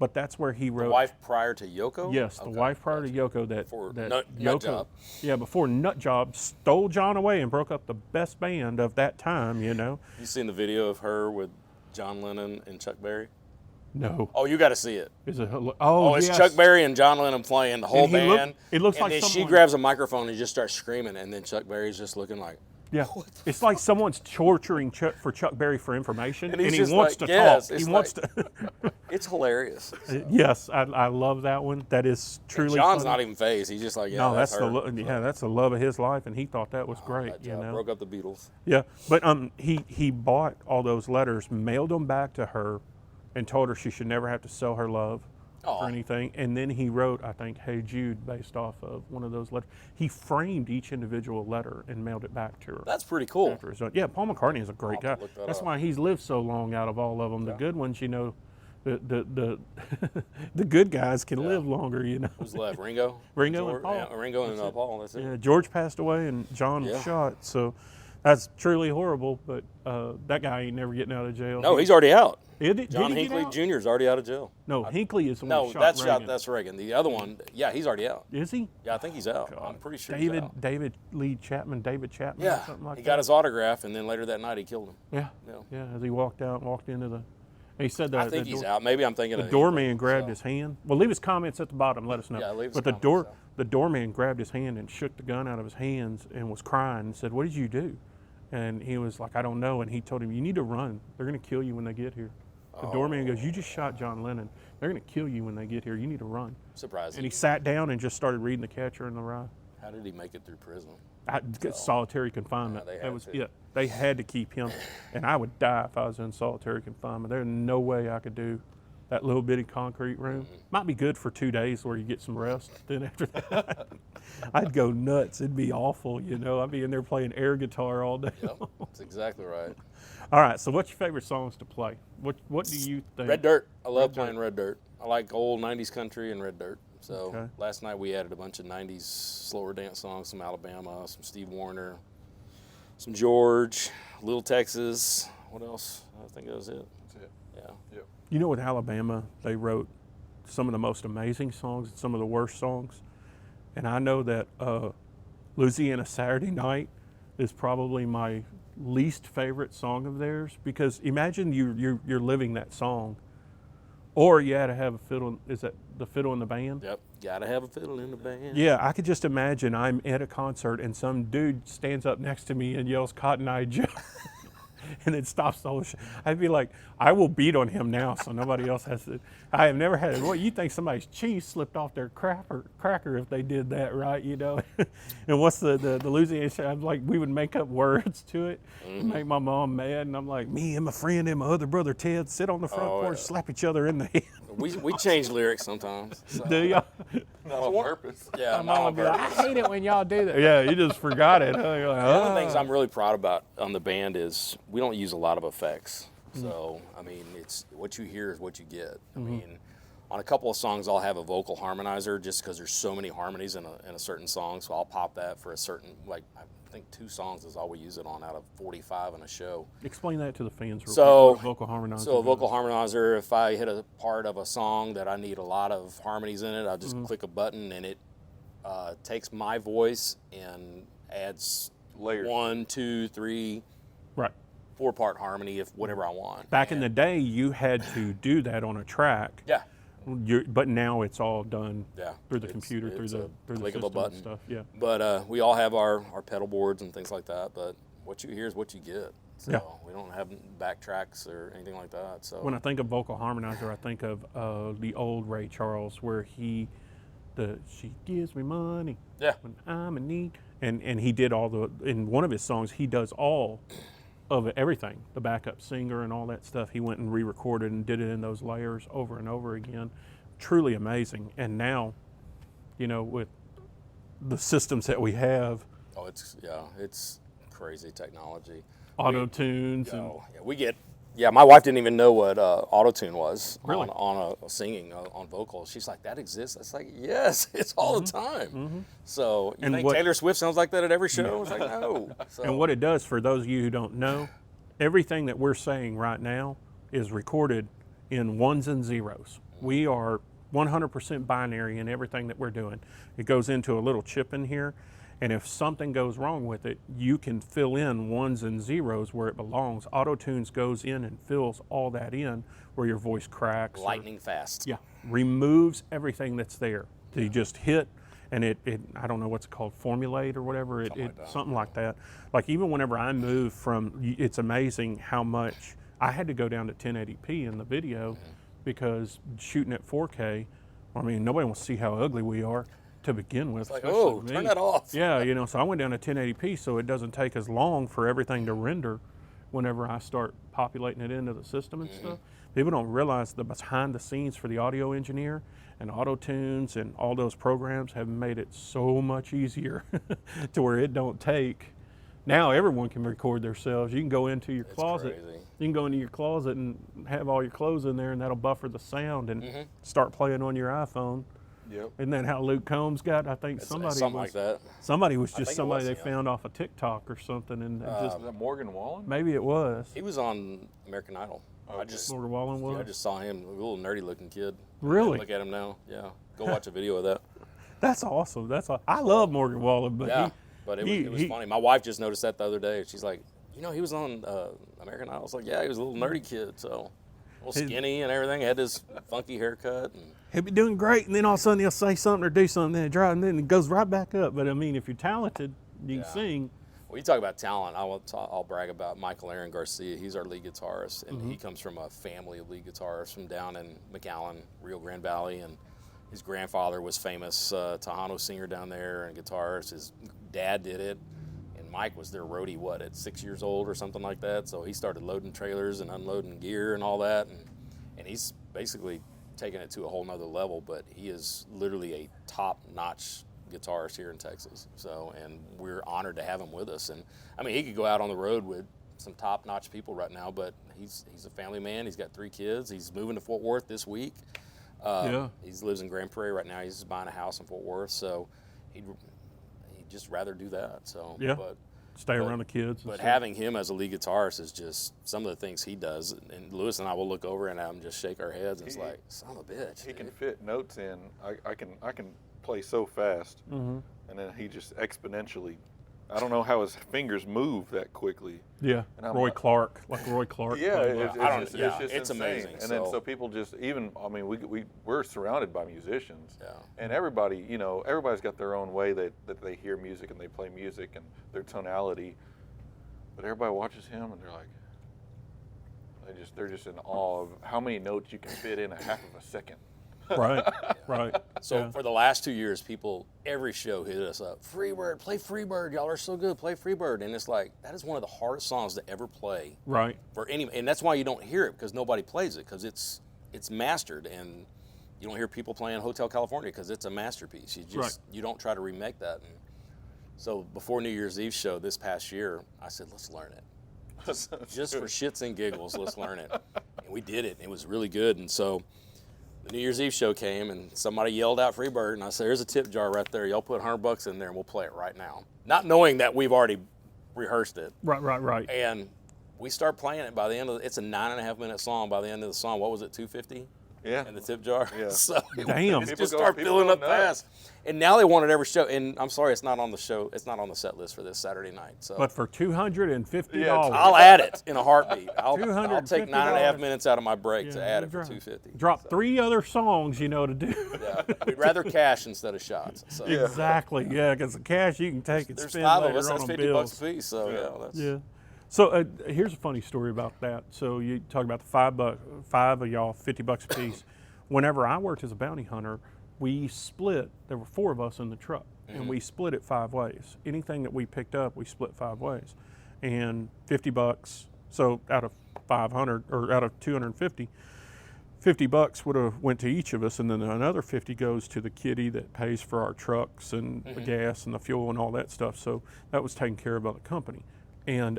but that's where he wrote. The wife prior to Yoko? Yes, the wife prior to Yoko Before Yoko, Nut Job. Yeah, before Nut Job stole John away and broke up the best band of that time, You seen the video of her with John Lennon and Chuck Berry? No. Oh, you got to see it. Is it? It's yes. Chuck Berry and John Lennon playing the whole band. It looks and like then someone... she grabs a microphone and just starts screaming, and then Chuck Berry's just looking like, Yeah, it's like someone's torturing for Chuck Berry for information, And and, he's he just wants like, to yes, talk. it's He wants to. It's hilarious. Yes, I love that one. That is truly. John's funny. not even phased. He's just like, yeah, No, that's her. that's the love of his life, and he thought that was great. That You job know, broke up the Beatles. yeah. But he bought all those letters, mailed them back to her, and told her she should never have to sell her love or anything. And then he wrote, I think, "Hey Jude," based off of one of those letters. He framed each individual letter and mailed it back to her. That's pretty cool. After his own. Yeah, Paul McCartney is a great guy. look that That's up. why he's lived so long out of all of them. The good ones, you know, the the good guys can live longer, you know. Who's left? Ringo? Ringo George, and Paul. Yeah, Ringo and Paul. That's it. Yeah, George passed away and John was shot, so that's truly horrible. But that guy ain't never getting out of jail. No, he's already out. Did John he get Hinckley out? Jr. is already out of jail. No, Hinckley is the one No, who shot that's Reagan. that's Reagan. The other one, yeah, he's already out. Is he? Yeah, I think he's out. I'm pretty sure he's out. David Chapman, or Yeah, something like he that. got his autograph, and then later that night he killed him. Yeah, Yeah. As he walked into the. He said that I think he's out. Maybe I'm thinking The of doorman grabbed his hand. Well, leave his comments at the bottom. Let us know. Yeah, leave his but comments, the doorman grabbed his hand and shook the gun out of his hands and was crying and said, "What did you do?" And he was like, "I don't know." And he told him, "You need to run. They're going to kill you when they get here." The doorman goes, "You just shot John Lennon. They're going to kill you when they get here. You need to run." Surprising. And he sat down and just started reading The Catcher in the Rye. How did he make it through prison? Solitary confinement. Yeah, They had to keep him. And I would die if I was in solitary confinement. There's no way I could do that little bitty concrete room. Might be good for 2 days where you get some rest. Then after that, I'd go nuts. It'd be awful, you know. I'd be in there playing air guitar all day. Yep, that's exactly right. All right, so what's your favorite songs to play? What do you think? Red Dirt. I love playing Red Dirt. I like old 90s country and Red Dirt. So last night we added a bunch of 90s slower dance songs, some Alabama, some Steve Wariner, some George, Little Texas. What else? I think that was it. That's it. Yeah. Yep. You know, with Alabama, they wrote some of the most amazing songs and some of the worst songs. And I know that Louisiana Saturday Night is probably my least favorite song of theirs, because imagine you're living that song, or you had to have a fiddle. Is that the fiddle in the band? Yep. Gotta have a fiddle in the band. Yeah, I could just imagine I'm at a concert and some dude stands up next to me and yells "Cotton Eye Joe," and it stops the whole show. I'd be like, I will beat on him now, so nobody else has to. I have never had it. What, you think somebody's cheese slipped off their cracker if they did that, right? You know. And what's the Louisiana show? I'm like, we would make up words to it, make my mom mad, and I'm like, me and my friend and my other brother Ted sit on the front porch, slap each other in the head. We change lyrics sometimes. So. Do y'all? Not on purpose. Yeah, My not mom on would be like, purpose. I hate it when y'all do that. Yeah, you just forgot it. Huh? You're like, One of the things I'm really proud about on the band is we don't use a lot of effects. So, I mean, it's what you hear is what you get. I mean, on a couple of songs, I'll have a vocal harmonizer just because there's so many harmonies in a certain song. So I'll pop that for a certain, like, I think 2 songs is all we use it on out of 45 in a show. Explain that to the fans real So, quick. Vocal harmonizer. So a vocal harmonizer, if I hit a part of a song that I need a lot of harmonies in it, I'll just click a button and it takes my voice and adds Layers. 1, 2, 3, Right. 4-part harmony if whatever I want. Back in the day, you had to do that on a track. Yeah. But now it's all done through the It's- computer, it's through the click system of a button. and stuff. Yeah. But we all have our pedal boards and things like that. But what you hear is what you get. So Yeah. we don't have backtracks or anything like that. So When I think of vocal harmonizer, I think of the old Ray Charles, where she gives me money when I'm in need, and he did all in one of his songs. He does all of everything, the backup singer and all that stuff. He went and re-recorded and did it in those layers over and over again. Truly amazing. And now, you know, with the systems that we have, it's crazy technology. auto tunes and We get. Yeah, my wife didn't even know what auto-tune was Really? on a singing on vocals. She's like, that exists? It's like, yes, it's all the time. So you think Taylor Swift sounds like that at every show? It's like, no. So, And what it does, for those of you who don't know, everything that we're saying right now is recorded in ones and zeros. We are 100% binary in everything that we're doing. It goes into a little chip in here, and if something goes wrong with it, you can fill in ones and zeros where it belongs. Auto-tunes goes in and fills all that in where your voice cracks. lightning fast. Yeah, removes everything that's there. So you just hit, and it I don't know what's it called, formulate or whatever, Something like that. Like even whenever I move from, it's amazing how much I had to go down to 1080p in the video because shooting at 4K, I mean, nobody wants to see how ugly we are to begin with. It's like, especially oh, me. turn that off. Yeah, you know, so I went down to 1080p so it doesn't take as long for everything to render whenever I start populating it into the system and stuff. People don't realize the behind the scenes for the audio engineer and auto tunes and all those programs have made it so much easier to where it don't take. Now everyone can record themselves. You can go into your closet. Crazy. You can go into your closet and have all your clothes in there, and that'll buffer the sound and start playing on your iPhone. Yep. Isn't that how Luke Combs got? I think Something was like that. Somebody was I just think it somebody was, they yeah. found off of TikTok or something, and just Is that Morgan Wallen? maybe it was. He was on American Idol. I Okay. just Morgan Wallen was. yeah, I just saw him, a little nerdy looking kid. Really? Look at him now. Yeah. Go watch a video of that. That's awesome. I love Morgan Wallen, but Yeah. But it was he- funny. My wife just noticed that the other day. She's like, you know, he was on American Idol. I was like, yeah, he was a little nerdy kid, so a little skinny and everything. Had this funky haircut. And he'll be doing great, and then all of a sudden he'll say something or do something, then it drives, and then it goes right back up. But I mean, if you're talented, you can sing. when you talk about talent, I'll brag about Michael Aaron Garcia. He's our lead guitarist, and he comes from a family of lead guitarists from down in McAllen, Rio Grande Valley, and his grandfather was famous Tejano singer down there and guitarist. His dad did it, and Mike was their roadie, at 6 years old or something like that. So he started loading trailers and unloading gear and all that, and he's basically taken it to a whole nother level, but he is literally a top-notch guitarist here in Texas. So, and we're honored to have him with us. And I mean, he could go out on the road with some top-notch people right now, but he's a family man. He's got 3 kids. He's moving to Fort Worth this week. He lives in Grand Prairie right now. He's just buying a house in Fort Worth, so he'd just rather do that. So, but stay around the kids. But having him as a lead guitarist is just some of the things he does. And Lewis and I will look over and have him just shake our heads. And it's like, son of a bitch. He can fit notes in. I can play so fast, and then he just exponentially. I don't know how his fingers move that quickly. Yeah, And Roy Clark. Yeah, it's insane. amazing. And then so people just I mean, we're surrounded by musicians. Yeah. And everybody, everybody's got their own way that they hear music and they play music and their tonality. But everybody watches him and they're like, they're just in awe of how many notes you can fit in a half of a second. Right. So for the last 2 years, people, every show hit us up. Freebird, play Freebird. Y'all are so good. Play Freebird. And it's like, that is one of the hardest songs to ever play. Right. For any, and that's why you don't hear it, because nobody plays it, because it's mastered. And you don't hear people playing Hotel California because it's a masterpiece. You don't try to remake that. And so before New Year's Eve show this past year, I said, let's learn it. Just for shits and giggles, let's learn it. And we did it. And it was really good. And so the New Year's Eve show came, and somebody yelled out Freebird, and I said, there's a tip jar right there. Y'all put $100 in there, and we'll play it right now. Not knowing that we've already rehearsed it. Right. And we start playing it by the end of it's a 9.5-minute song. By the end of the song, what was it, $250? Yeah. In the tip jar? Yeah. So Damn. it People just go- start people filling go up nuts. fast. And now they want it every show. And I'm sorry, it's not on the show. It's not on the set list for this Saturday night. So But for $250, Yeah, I'll add it in a heartbeat. I'll take $250. 9.5 minutes out of my break to add it for drop- $250. Drop 3 other songs to do. Yeah. We'd rather cash instead of shots. So Exactly. Yeah, because the cash you can take and there's spend 5 of later us. That's on $50 bills. a piece. So that's Yeah. So here's a funny story about that. So you talk about the five of y'all, $50 a piece. Whenever I worked as a bounty hunter, we split. There were 4 of us in the truck, and we split it 5 ways. Anything that we picked up, we split 5 ways, and $50. So out of 500 or out of 250, $50 would have went to each of us, and then another 50 goes to the kitty that pays for our trucks and the gas and the fuel and all that stuff. So that was taken care of by the company. And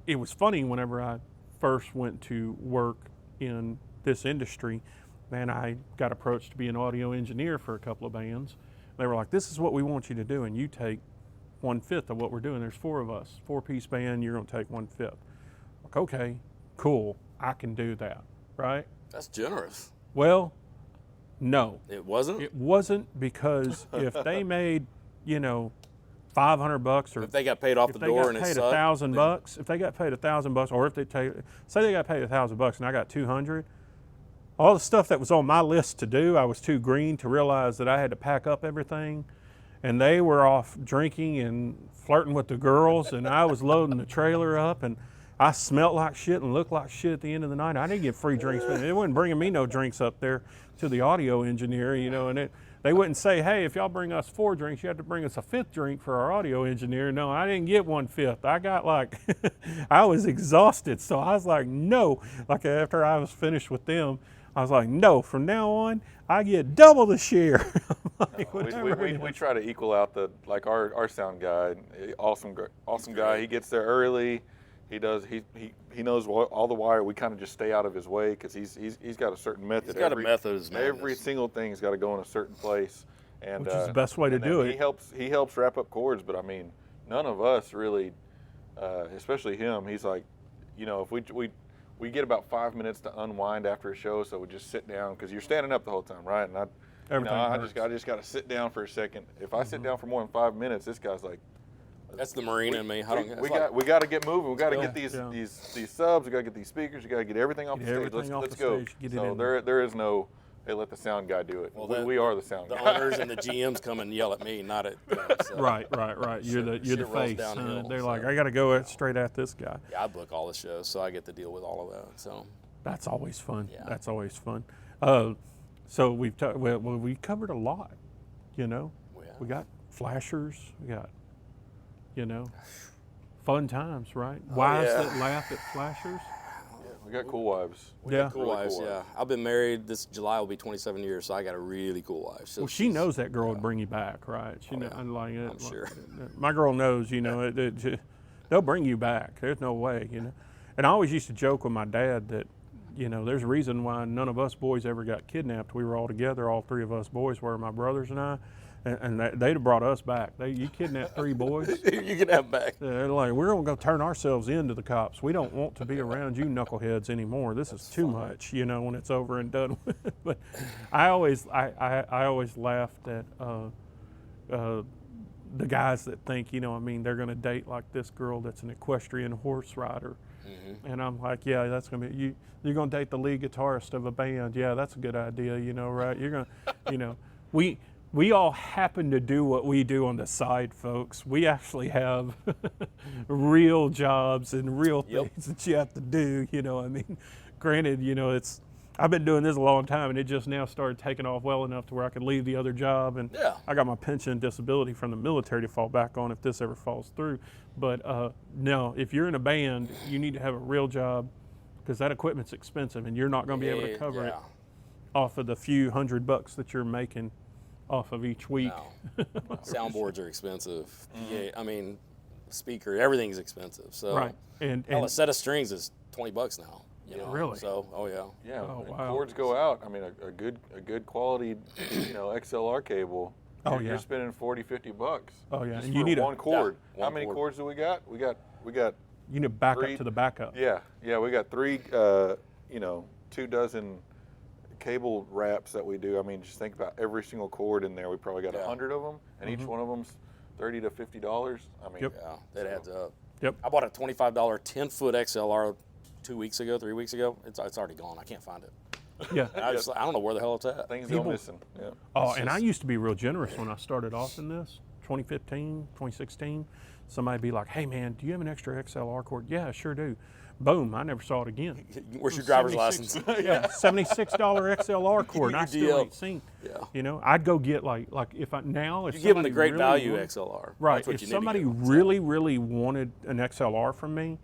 it was funny whenever I first went to work in this industry, man, I got approached to be an audio engineer for a couple of bands. They were like, this is what we want you to do, and you take 1/5 of what we're doing. There's 4 of us, 4-piece band, you're gonna take 1/5. Like, okay, cool, I can do that, right? that's generous. Well, no. It wasn't? It wasn't, because if they made, $500 or If they got paid off if the they door got and it paid sucked, $1,000, if they got paid $1,000, or if say they got paid $1,000 and I got 200, all the stuff that was on my list to do, I was too green to realize that I had to pack up everything. And they were off drinking and flirting with the girls, and I was loading the trailer up, and I smelt like shit and looked like shit at the end of the night. I didn't get free drinks. It wasn't bringing me no drinks up there to the audio engineer, and they wouldn't say, hey, if y'all bring us 4 drinks, you have to bring us a 5th drink for our audio engineer. No, I didn't get 1/5. I got like, I was exhausted. So I was like, no. Like after I was finished with them, I was like, no, from now on, I get double the share. Like, we try to equal out our sound guy, awesome guy. He gets there early. He knows all the wire. We kind of just stay out of his way because he's got a certain method. He's got a method. Every single thing's got to go in a certain place, and which is the best way to do it. He helps wrap up chords, but I mean, none of us really, especially him. He's like, if we get about 5 minutes to unwind after a show, so we just sit down because you're standing up the whole time, right? And I just got to sit down for a second. If I sit down for more than 5 minutes, this guy's like. That's the Marine in me. We got to get moving. We got to get these subs. We got to get these speakers. We got to get everything off the stage. Let's go. So there is no, hey, let the sound guy do it. Well, we are the sound guy. The owners and the GMs come and yell at me, not at them. So. Right. You're the face. They're like, I got to go straight at this guy. Yeah, I book all the shows, so I get to deal with all of that. So that's always fun. Yeah. That's always fun. So we covered a lot. We got flashers. We got. Fun times, right? Wives that laugh at flashers. Yeah, we got cool wives. Cool wives. Yeah. I've been married. This July will be 27 years, so I got a really cool wife. So well, she knows that girl would bring you back, right? I'm sure. My girl knows, they'll bring you back. There's no way, And I always used to joke with my dad that, there's a reason why none of us boys ever got kidnapped. We were all together, all 3 of us boys were, my brothers and I. And they'd have brought us back. You kidnapped 3 boys. You can have back. They're like, we're going to go turn ourselves into the cops. We don't want to be around you knuckleheads anymore. This is too much, when it's over and done with. But I always laughed at the guys that think, they're going to date like this girl that's an equestrian horse rider. Mm-hmm. And I'm like, yeah, that's going to be, you're going to date the lead guitarist of a band. Yeah, that's a good idea, right? You're going to, we all happen to do what we do on the side, folks. We actually have real jobs and real things that you have to do, Granted, I've been doing this a long time, and it just now started taking off well enough to where I could leave the other job, and I got my pension and disability from the military to fall back on if this ever falls through. But no, if you're in a band, you need to have a real job because that equipment's expensive, and you're not going to be able to cover it off of the few $100 that you're making off of each week. No. Soundboards are expensive. Mm-hmm. Yeah, I mean, speaker, everything's expensive. So right. And a set of strings is $20 now. Really? So, yeah. Oh, wow. Cords go out. I mean, a good quality, XLR cable. You're spending $40-$50. Oh yeah, and you need one cord. Yeah, How many cords do we got? We got. You need backup to the backup. Yeah. We got 3. 2 dozen cable wraps that we do. I mean, just think about every single cord in there. We probably got 100 of them, and each one of them's $30 to $50. I mean, that adds up. Yep. I bought a $25 10-foot XLR 3 weeks ago. It's already gone. I can't find it. Yeah. I don't know where the hell it's at. Things go missing. Yeah. Oh, and I used to be real generous when I started off in this, 2015, 2016. Somebody'd be like, hey man, do you have an extra XLR cord? Yeah, I sure do. Boom, I never saw it again. Where's your driver's license? Yeah, $76 XLR cord, and I still ain't seen. Yeah. I'd go get like if I you give them the great value XLR. Right. If somebody really wanted an XLR from me,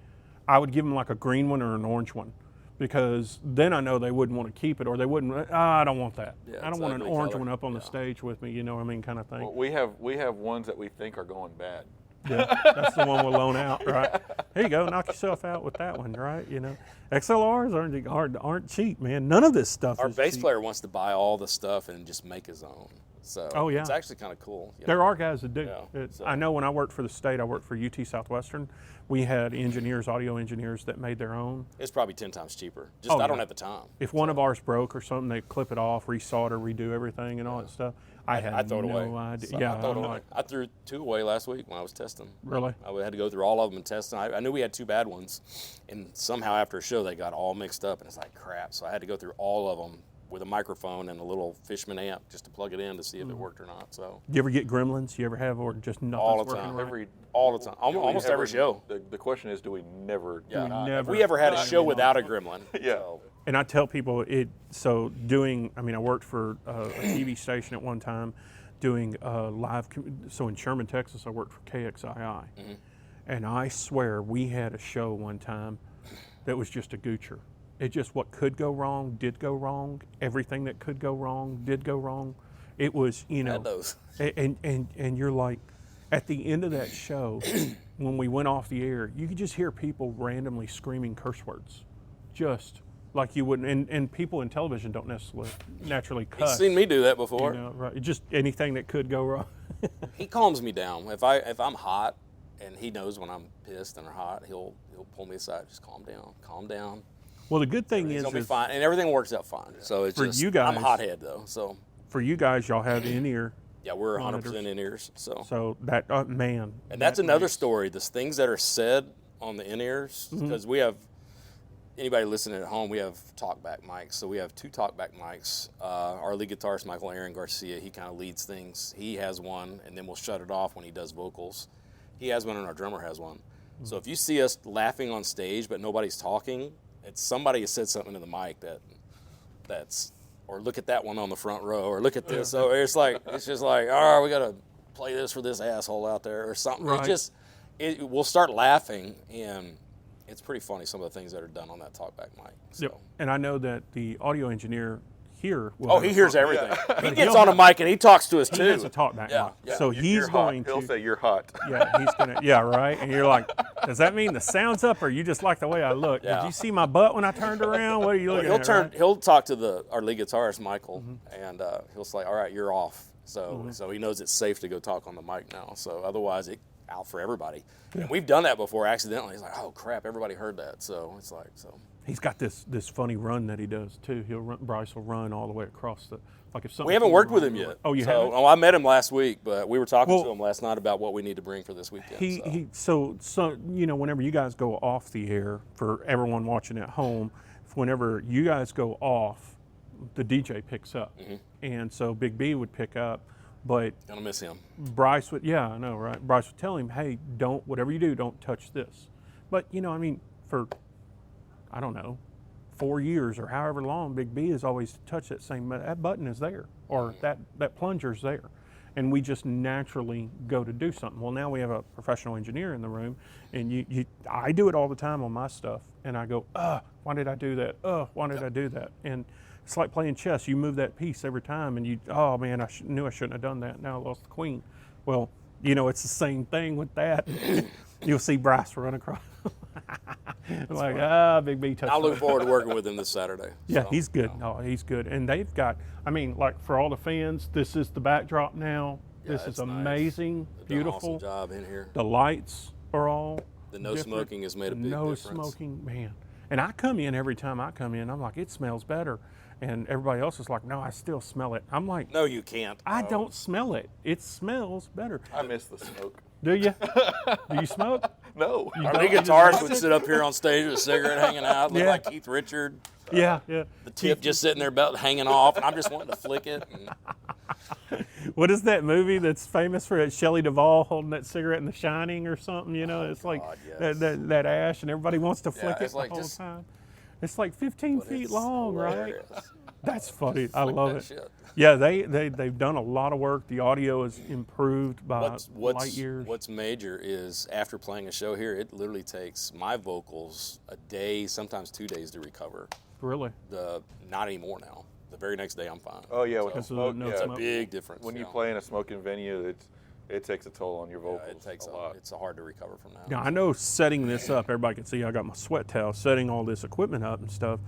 I would give them like a green one or an orange one, because then I know they wouldn't want to keep it, or they wouldn't. I don't want that. Yeah, I don't want an orange one up on the stage with me. You know what I mean, kind of thing. Well, we have ones that we think are going bad. Yeah, that's the one we'll loan out, right? Here you go, knock yourself out with that one, right? XLRs aren't cheap, man. None of this stuff Our is bass cheap. player wants to buy all the stuff and just make his own. So it's actually kind of cool. There are guys that do. Yeah, I know when I worked for the state, I worked for UT Southwestern. We had engineers, audio engineers that made their own. It's probably 10 times cheaper. I don't have the time. If one of ours broke or something, they clip it off, resolder, redo everything and all that stuff. I had throw it no away. idea. So Yeah, I throw it I'm away. like, I threw 2 away last week when I was testing. really? I had to go through all of them and test them. I knew we had 2 bad ones, and somehow after a show they got all mixed up, and it's like crap. So I had to go through all of them with a microphone and a little Fishman amp just to plug it in to see if it worked or not. So Do you ever get gremlins? You ever have, or just nothing's all the working time. right? All the time. Almost every show. The question is, do we never? Yeah. never- If we ever had a show without a gremlin. Yeah. So, And I tell people I worked for a TV station at one time doing live, so in Sherman, Texas, I worked for KXII. And I swear we had a show one time that was just a goocher. It just, what could go wrong, did go wrong. Everything that could go wrong, did go wrong. It was, had those. And you're like, at the end of that show, when we went off the air, you could just hear people randomly screaming curse words. Just like you wouldn't, and people in television don't necessarily naturally cuss. He's seen me do that before. You know, right? Just anything that could go wrong. He calms me down. If I'm hot, and he knows when I'm pissed and hot, he'll pull me aside. Just calm down. Well, the good thing He's is, gonna be fine, and everything works out fine. So it's For just you guys- I'm a hothead though. So for you guys, y'all have in-ear. yeah, we're 100% Monitors. in-ears. So that, man. and that's that another makes- story. The things that are said on the in-ears, because we have anybody listening at home, we have talkback mics. So we have 2 talkback mics. Our lead guitarist, Michael Aaron Garcia, he kind of leads things. He has one, and then we'll shut it off when he does vocals. He has one, and our drummer has one. So if you see us laughing on stage but nobody's talking, it's somebody has said something to the mic that's, or look at that one on the front row, or look at this. So it's just like, all right, we got to play this for this asshole out there or something. Right. We'll start laughing, and it's pretty funny some of the things that are done on that talkback mic. So. Yep. And I know that the audio engineer here. Oh, he hears everything. He gets on a mic and he talks to us He too. has a talkback Yeah, mic. yeah. So You're he's hot. going He'll to. say you're hot. Yeah, he's gonna. Yeah, right. And you're like, does that mean the sound's up, or you just like the way I look? Yeah. Did you see my butt when I turned around? What are you looking at? He'll talk to our lead guitarist Michael, and he'll say, "All right, you're off." So he knows it's safe to go talk on the mic now. So otherwise, it out for everybody. And we've done that before accidentally. It's like, oh crap, everybody heard that. So it's like so. He's got this funny run that he does too. Bryce will run all the way across the. Like if something. We haven't worked with him yet. Oh, you so, haven't? Oh, I met him last week, but we were talking Well, to him last night about what we need to bring for this weekend. So whenever you guys go off the air, for everyone watching at home, whenever you guys go off, the DJ picks up, and so Big B would pick up, but Gonna miss him. Bryce would, yeah, I know, right? Bryce would tell him, hey, whatever you do, don't touch this. But for I don't know, 4 years or however long, Big B has always touched that button is there, or that plunger's there. And we just naturally go to do something. Well, now we have a professional engineer in the room, and I do it all the time on my stuff, and I go, why did I do that? Why did I do that? And it's like playing chess. You move that piece every time, and oh man, I knew I shouldn't have done that. Now I lost the queen. Well, it's the same thing with that. You'll see Bryce run across. Like, Big B touched. I look forward to working with him this Saturday. Yeah, So, he's good. Oh, he's good. And they've got, for all the fans, this is the backdrop now. Yeah, This is it's nice. amazing, They've done an beautiful. awesome job in here. The lights are all The no different. smoking has made a big No difference. smoking, man. And I come in every time I come in, I'm like, it smells better. And everybody else is like, no, I still smell it. I'm like, No, you can't. I don't smell it. It smells better. I miss the smoke. Do you? Do you smoke? No. Our lead guitarist would sit up here on stage with a cigarette hanging out, look Yeah. like Keith Richard. Yeah. The tip just sitting there about hanging off, and I'm just wanting to flick it. And What is that movie that's famous for it? Shelley Duvall holding that cigarette in The Shining or something, It's like God, yes. that ash, and everybody wants to flick it it's the like whole just- time. It's like 15 but feet it's long, right? hilarious. That's funny. I Flick love that it. shit. Yeah, they've done a lot of work. The audio is improved by light years. What's major is after playing a show here, it literally takes my vocals a day, sometimes 2 days to recover. Really? Not anymore now. The very next day, I'm fine. Oh yeah, with the Because of smoke. no Yeah. It's a smoke. big difference. When you know. play in a smoking venue, it takes a toll on your vocals. Yeah, it takes a lot. It's hard to recover from that. Now I know setting this up, everybody can see I got my sweat towel, setting all this equipment up and stuff.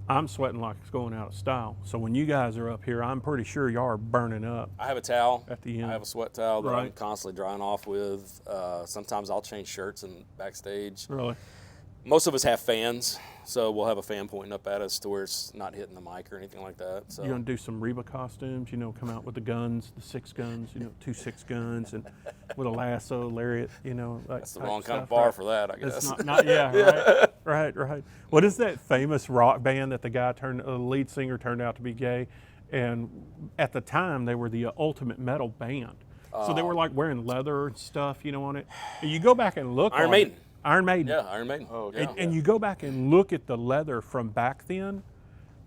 I'm sweating like it's going out of style. So when you guys are up here, I'm pretty sure y'all are burning up. I have a towel. At the end. I have a sweat towel that I'm Right. constantly drying off with. Sometimes I'll change shirts and backstage. Really? most of us have fans, so we'll have a fan pointing up at us to where it's not hitting the mic or anything like that. So You're going to do some Reba costumes, come out with the guns, the 6 guns, 2 6 guns, and with a lasso, lariat, that's the wrong kind of bar for that, I guess. It's not yeah, right. What is that famous rock band that the lead singer turned out to be gay? And at the time, they were the ultimate metal band. So they were like wearing leather and stuff, on it. And you go back and look. Iron Maiden. Iron Maiden. Yeah, Iron Maiden. Oh, yeah. And you go back and look at the leather from back then,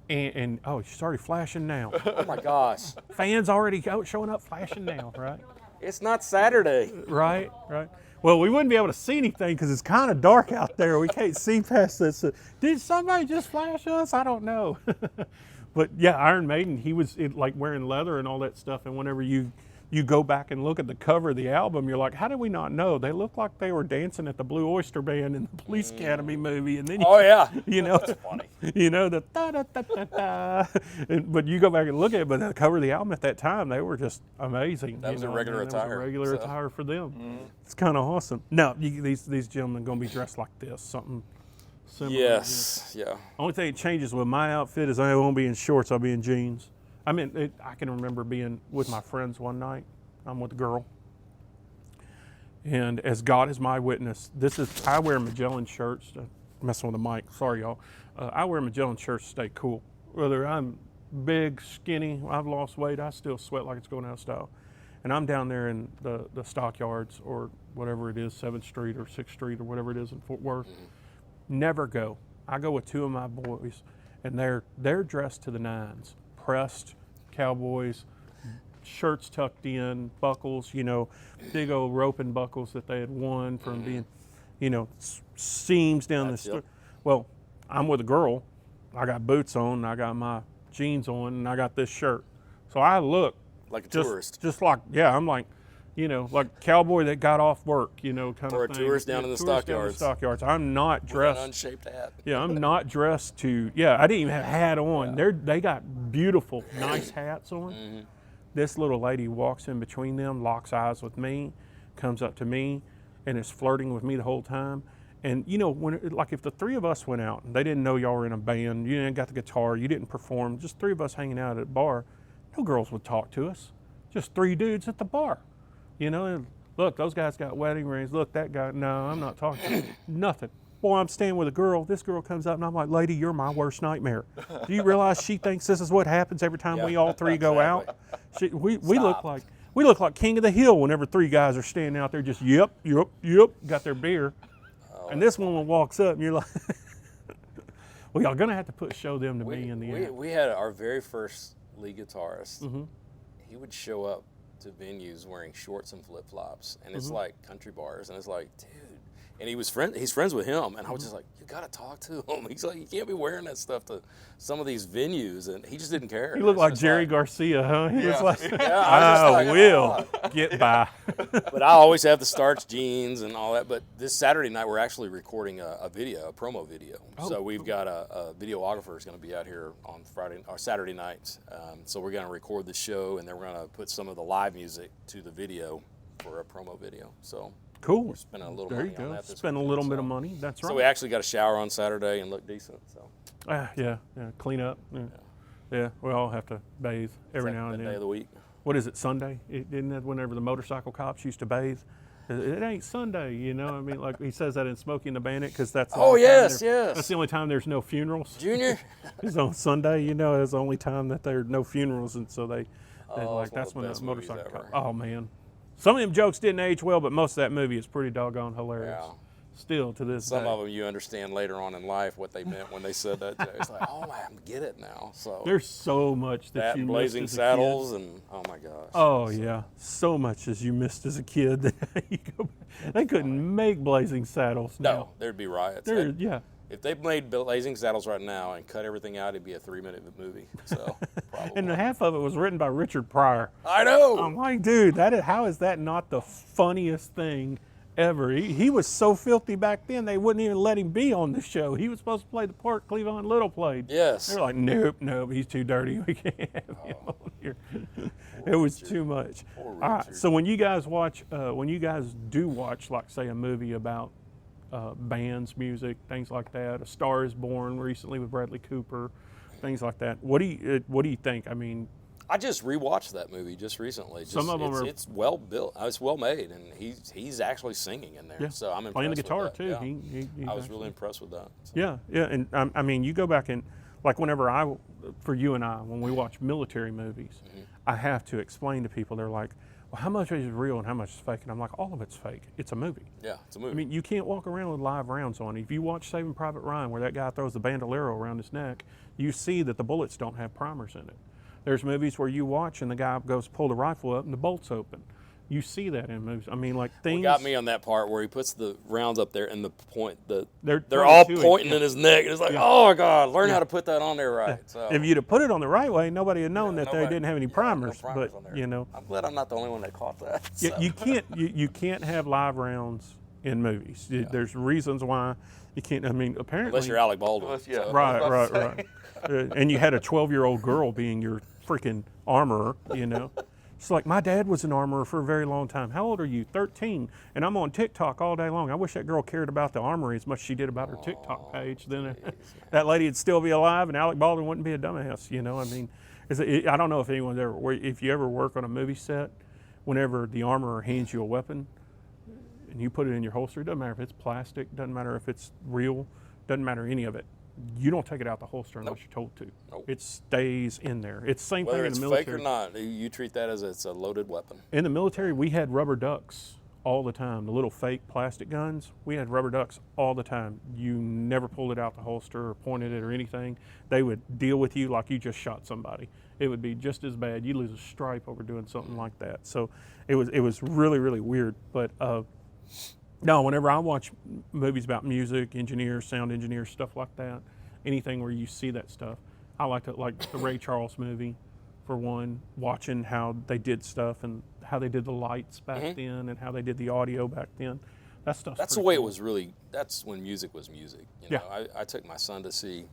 and she's already flashing now. Oh my gosh. Fans already showing up flashing now, right? It's not Saturday. Right. Well, we wouldn't be able to see anything because it's kind of dark out there. We can't see past this. Did somebody just flash us? I don't know. But yeah, Iron Maiden, he was like wearing leather and all that stuff. And whenever you go back and look at the cover of the album, you're like, how did we not know? They look like they were dancing at the Blue Oyster Band in the Police Academy movie. And then That's funny. The da-da-da-da-da. But you go back and look at it, but the cover of the album at that time, they were just amazing. That was a regular That attire. was a regular attire for them. It's kind of awesome. Now, these gentlemen are going to be dressed like this, something similar. Yes, yeah. Only thing that changes with my outfit is I won't be in shorts, I'll be in jeans. I can remember being with my friends one night. I'm with a girl. And as God is my witness, I wear Magellan shirts. Messing with the mic, sorry y'all. I wear Magellan shirts to stay cool. Whether I'm big, skinny, I've lost weight, I still sweat like it's going out of style. And I'm down there in the stockyards or whatever it is, 7th Street or 6th Street or whatever it is in Fort Worth. Never go. I go with 2 of my boys, and they're dressed to the nines. Pressed cowboys, shirts tucked in, buckles, big old rope and buckles that they had won from being, seams down the street. Well, I'm with a girl. I got boots on, I got my jeans on, and I got this shirt. So I look like a tourist. Just like, I'm like, like cowboy that got off work, kind of thing. Or a tourist down in the stockyards. I'm not dressed. With an unshaped hat. Yeah, I'm not dressed to. Yeah, I didn't even have a hat on. Yeah. They got beautiful, nice hats on. This little lady walks in between them, locks eyes with me, comes up to me, and is flirting with me the whole time. And if the 3 of us went out and they didn't know y'all were in a band, you didn't got the guitar, you didn't perform, just 3 of us hanging out at a bar, no girls would talk to us. Just 3 dudes at the bar. And look, those guys got wedding rings. Look, that guy, no, I'm not talking to you. Nothing. Boy, I'm staying with a girl. This girl comes up and I'm like, lady, you're my worst nightmare. Do you realize she thinks this is what happens every time we all 3 go out? We look like King of the Hill whenever 3 guys are standing out there just yep, got their beer. And this woman walks up and you're like, well, y'all gonna have to show them to me in the end. We had our very first lead guitarist. He would show up to venues wearing shorts and flip-flops, and it's like country bars, and it's like, dude. And he's friends with him, and I was just like, you gotta talk to him. He's like, you can't be wearing that stuff to some of these venues, and he just didn't care. You look like Jerry Garcia, huh? He was like, I will get by. But I always have the starch jeans and all that. But this Saturday night, we're actually recording a promo video. So we've got a videographer is going to be out here on Saturday night. So we're going to record the show, and then we're going to put some of the live music to the video for a promo video. So. Cool. We're spending a little money on that. Spend a little bit of money. That's right. So we actually got a shower on Saturday and look decent. So. Yeah. Clean up. Yeah. We all have to bathe every now and then. Day of the week. What is it? Sunday? Isn't that whenever the motorcycle cops used to bathe? It ain't Sunday, I mean, like he says that in Smokey and the Bandit because that's. Yes. That's the only time there's no funerals. Junior. It's on Sunday, it's the only time that there are no funerals, and so that's when the motorcycle cop. Oh man. Some of them jokes didn't age well, but most of that movie is pretty doggone hilarious. Yeah. Still to this day. Some of them you understand later on in life what they meant when they said that joke. It's like, oh, I get it now. So there's so much that you Blazing missed as Saddles a kid. and oh my gosh. Oh yeah, so much as you missed as a kid. They couldn't make Blazing Saddles now. No, there'd be riots. If they made Blazing Saddles right now and cut everything out, it'd be a 3-minute movie. So, probably. And half of it was written by Richard Pryor. I know. I'm like, dude, how is that not the funniest thing ever? He was so filthy back then, they wouldn't even let him be on the show. He was supposed to play the part Cleavon Little played. Yes. They're like, nope, he's too dirty. We can't have him on here. It was too much. All right, so when you guys do watch, like, say, a movie about bands, music, things like that. A Star Is Born recently with Bradley Cooper, things like that. What do you think? I mean, I just rewatched that movie just recently. Some of them it's well built. It's well made, and he's actually singing in there. Yeah. So I'm impressed playing the guitar with that. too. Yeah. He I was actually- really impressed with that. So. Yeah, yeah, and I mean, you go back and like whenever for you and I, when we watch military movies, I have to explain to people. They're like, "Well, how much is real and how much is fake?" And I'm like, "All of it's fake. It's a movie." Yeah, it's a movie. I mean, you can't walk around with live rounds on. If you watch Saving Private Ryan, where that guy throws the bandolero around his neck, you see that the bullets don't have primers in it. There's movies where you watch and the guy goes pull the rifle up and the bolt's open. You see that in movies. I mean, like things. What got me on that part where he puts the rounds up there and they're they're all to it, pointing yeah. in his neck. And it's like, oh my God, learn how to put that on there right. So, If you'd have put it on the right way, nobody had known that they nobody- didn't have any no primers. primers But on there. you know, I'm glad I'm not the only one that caught that. you, so. you can't you can't have live rounds in movies. There's reasons why you can't. I mean, apparently, Unless you're Alec Baldwin. Unless- yeah. So- right. And you had a 12-year-old girl being your freaking armorer. You know, it's like my dad was an armorer for a very long time. How old are you? 13. And I'm on TikTok all day long. I wish that girl cared about the armory as much as she did about her TikTok page. Then that lady would still be alive, and Alec Baldwin wouldn't be a dumbass. You know, I mean, I don't know if anyone's if you ever work on a movie set, whenever the armorer hands you a weapon and you put it in your holster, it doesn't matter if it's plastic, doesn't matter if it's real, doesn't matter any of it. You don't take it out the holster unless you're told to. Nope. It stays in there. It's the same Whether thing in it's the fake military. or not, you treat that as it's a loaded weapon. In the military, we had rubber ducks all the time. The little fake plastic guns, we had rubber ducks all the time. You never pulled it out the holster or pointed it or anything. They would deal with you like you just shot somebody. It would be just as bad. You lose a stripe over doing something like that. So it was really, really weird. But no, whenever I watch movies about music, engineers, sound engineers, stuff like that, anything where you see that stuff, I like the Ray Charles movie, for one, watching how they did stuff and how they did the lights back then and how they did the audio back then. That stuff's That's the pretty way cool. it was really, that's when music was music. You Yeah. know, I took my son to see,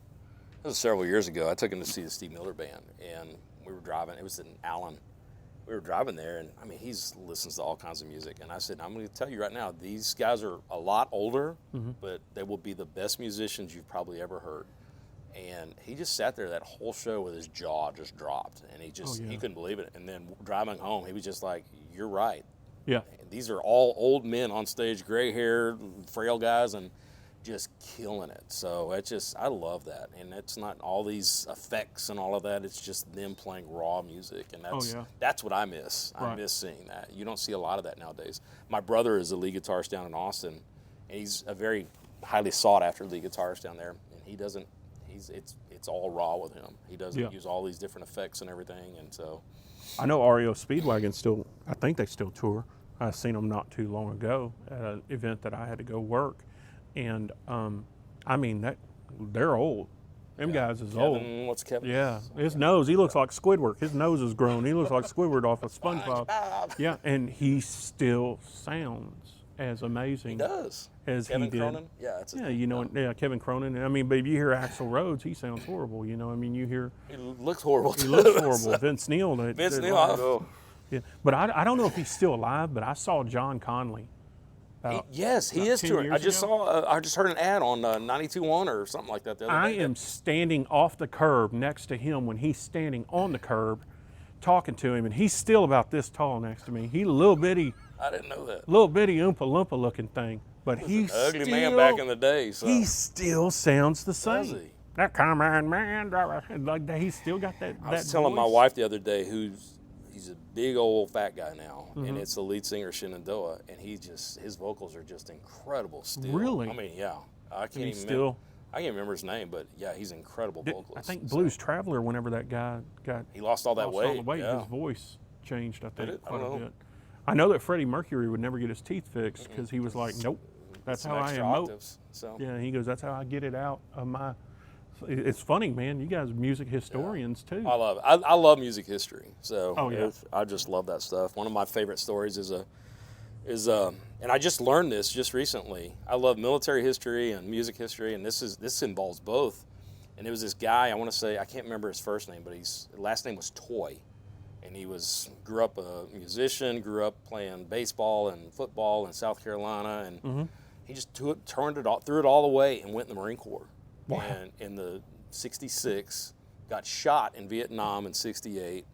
this was several years ago, I took him to see the Steve Miller Band, and we were driving, it was in Allen. We were driving there, and I mean, he listens to all kinds of music. And I said, I'm going to tell you right now, these guys are a lot older, but they will be the best musicians you've probably ever heard. And he just sat there that whole show with his jaw just dropped, and he couldn't believe it. And then driving home, he was just like, "You're right. Yeah. These are all old men on stage, gray hair, frail guys, and just killing it." So I love that. And it's not all these effects and all of that. It's just them playing raw music, and that's what I miss. I miss seeing that. You don't see a lot of that nowadays. My brother is a lead guitarist down in Austin, and he's a very highly sought after lead guitarist down there, and he doesn't. It's all raw with him. He doesn't use all these different effects and everything, and so. I know REO Speedwagon still, I think they still tour. I seen them not too long ago at an event that I had to go work. And I mean, they're old. Them guys is old. What's Kevin? Yeah, his nose, he looks like Squidward. His nose is grown. He looks like Squidward off of SpongeBob. Yeah, and he still sounds as amazing He does. as Kevin he did. Cronin? Yeah, that's Yeah, you know, Kevin Cronin. I mean, but if you hear Axl Rhodes, he sounds horrible. You know, I mean, you hear He looks horrible. he looks horrible. Vince Neil. Vince Neil. Oh, Yeah, but I don't know if he's still alive. But I saw John Conley. Yes, he about is 10 touring. I years just ago? saw. I just heard an ad on 92.1 or something like that the other I day. am standing off the curb next to him when he's standing on the curb, talking to him, and he's still about this tall next to me. He's a little bitty Oompa Oompa Loompa looking thing, but he's ugly still, man back in the day. So. he still sounds the same. Does he? That common man, like that, he's still got that. I was telling my voice. wife the other day, he's a big old fat guy now, Mm-hmm. and it's the lead singer Shenandoah, and his vocals are just incredible still. Really? I mean, yeah, I can't he's even still- I can't remember his name, but yeah, he's an incredible vocalist. I think So, Blues Traveler. Whenever that guy got he lost all that lost all the weight. weight, Yeah. his voice changed. I think it? I quite don't a know. bit. I know that Freddie Mercury would never get his teeth fixed because he was like, "Nope, that's Some how I extra am." octaves, so. Yeah, he goes, "That's how I get it out of my." It's funny, man. You guys are music historians too. I love it. I love music history. So Oh, yeah. I just love that stuff. One of my favorite stories is and I just learned this just recently. I love military history and music history, and this involves both. And it was this guy, I want to say, I can't remember his first name, but his last name was Toy. And he grew up a musician, grew up playing baseball and football in South Carolina, and He just threw it all away and went in the Marine Corps. Wow. And in the 66, got shot in Vietnam in 68,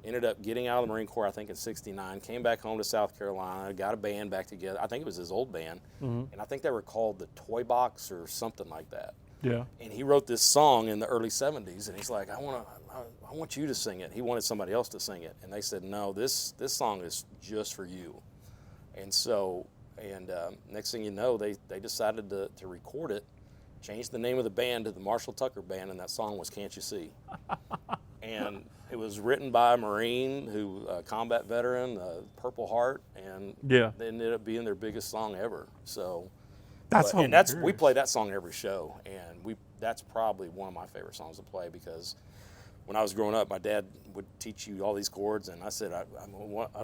ended up getting out of the Marine Corps, I think, in 69, came back home to South Carolina, got a band back together. I think it was his old band. And I think they were called the Toy Box or something like that. Yeah. And he wrote this song in the early 70s, and he's like, I want you to sing it. He wanted somebody else to sing it. And they said, no, this song is just for you. And so, next thing you know, they decided to record it, changed the name of the band to the Marshall Tucker Band, and that song was Can't You See? And it was written by a Marine, who combat veteran, Purple Heart, and Yeah. it ended up being their biggest song ever. So That's we play that song every show, and that's probably one of my favorite songs to play, because when I was growing up, my dad would teach you all these chords, and I said, I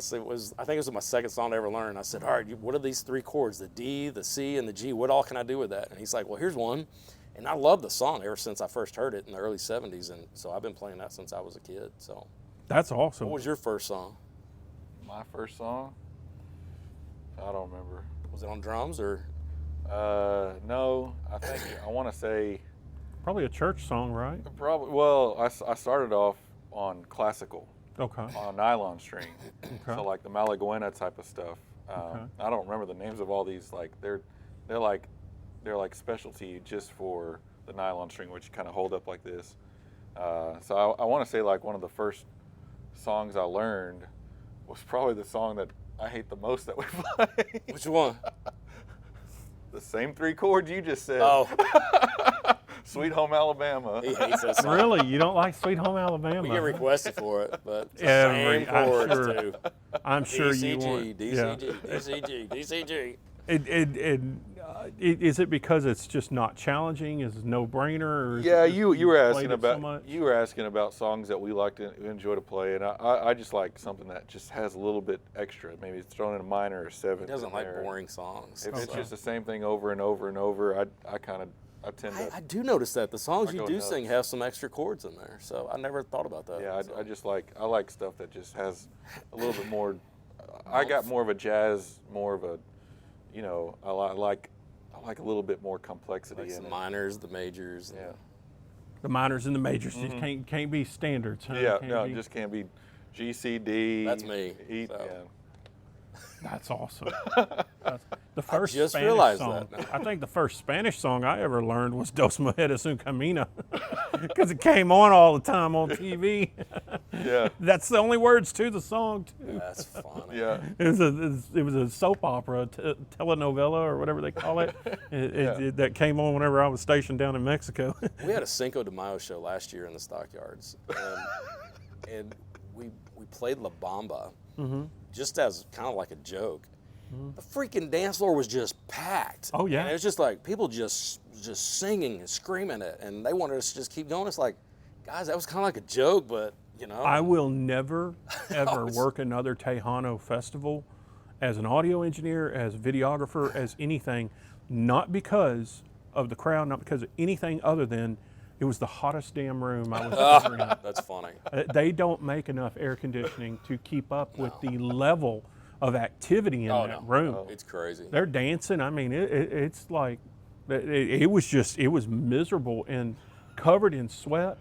think it was my second song I ever learned. I said, all right, what are these three chords? The D, the C, and the G. What all can I do with that? And he's like, well, here's one. And I love the song ever since I first heard it in the early 70s, and so I've been playing that since I was a kid. So, That's awesome. what was your first song? My first song? I don't remember. Was it on drums or? No, I want to say Probably a church song, right? probably. Well, I started off on classical, Okay. on nylon string, Okay. so like the Malaguena type of stuff. Okay. I don't remember the names of all these. Like they're like specialty just for the nylon string, which you kind of hold up like this. So I want to say like one of the first songs I learned was probably the song that I hate the most that we play. Which one? The same three chords you just said. Oh, Sweet Home Alabama. he hates that song. Really? You don't like Sweet Home Alabama? We get requested for it, but it's the Every- same I'm chords sure. too. I'm sure you DCG, want. DCG, DCG, DCG. Is it because it's just not challenging? Is it a no-brainer? Or is Yeah, it just you were played asking it so about much? you were asking about songs that we like to enjoy to play, and I just like something that just has a little bit extra. Maybe it's thrown in a minor or seventh. He doesn't in like there. boring songs. If it's so. just the same thing over and over and over, I tend to. I do notice that the songs I you go do nuts. sing have some extra chords in there, so I never thought about that. Yeah, so. I just like stuff that just has a little bit more. I got more of a jazz, more of a, I like a little bit more complexity like in the it. minors, the majors. Yeah. The minors and the majors just can't be standards. Huh? Yeah, Can't no, be- it just can't be G, C, D. That's me, E, so. yeah. That's awesome. The first just Spanish realized song. that. I think the first Spanish song I ever learned was Dos Mujeres Un Camino, because it came on all the time on TV. Yeah. That's the only words to the song too. That's funny. Yeah. It was a soap opera, telenovela or whatever they call it, that came on whenever I was stationed down in Mexico. We had a Cinco de Mayo show last year in the Stockyards, and we played La Bamba just as kind of like a joke. The freaking dance floor was just packed. Oh, yeah. And it was just like people just singing and screaming it, and they wanted us to just keep going. It's like, guys, that was kind of like a joke, but I will never, ever work another Tejano festival as an audio engineer, as a videographer, as anything, not because of the crowd, not because of anything other than it was the hottest damn room I was ever in. That's funny. They don't make enough air conditioning to keep up with the level of activity in that room. It's crazy. They're dancing. I mean, it's like, it was miserable and covered in sweat,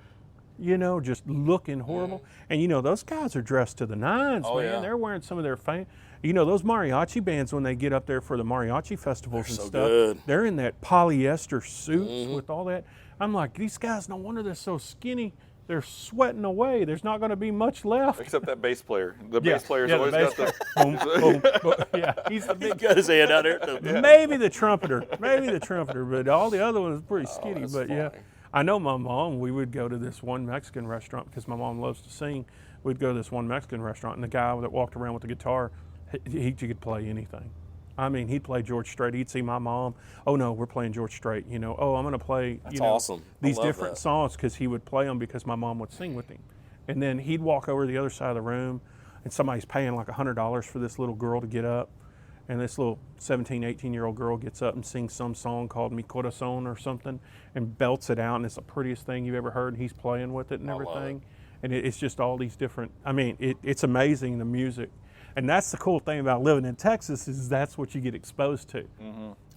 just looking horrible. And those guys are dressed to the nines, man. yeah. They're wearing some of their those mariachi bands, when they get up there for the mariachi festivals and so stuff, good. they're in that polyester suits with all that. I'm like, these guys, no wonder they're so skinny. They're sweating away. There's not going to be much left. Except that bass player. The bass player's the always bass got the. boom, boom, boom. Yeah, he's the He big. got his hand out there. Maybe the trumpeter, but all the other ones pretty skinny. that's But yeah, funny. I know my mom. We would go to this one Mexican restaurant because my mom loves to sing. We'd go to this one Mexican restaurant, and the guy that walked around with the guitar, he could play anything. I mean, he'd play George Strait. He'd see my mom. Oh no, we're playing George Strait. Oh, I'm going to play. That's awesome. I These love different that. songs, because he would play them because my mom would sing with him, and then he'd walk over to the other side of the room, and somebody's paying like $100 for this little girl to get up, and this little 17, 18-year-old girl gets up and sings some song called Mi Corazón or something, and belts it out, and it's the prettiest thing you've ever heard. And he's playing with it and I love everything, it. and it's just all these different. I mean, it's amazing, the music And that's the cool thing about living in Texas is that's what you get exposed to.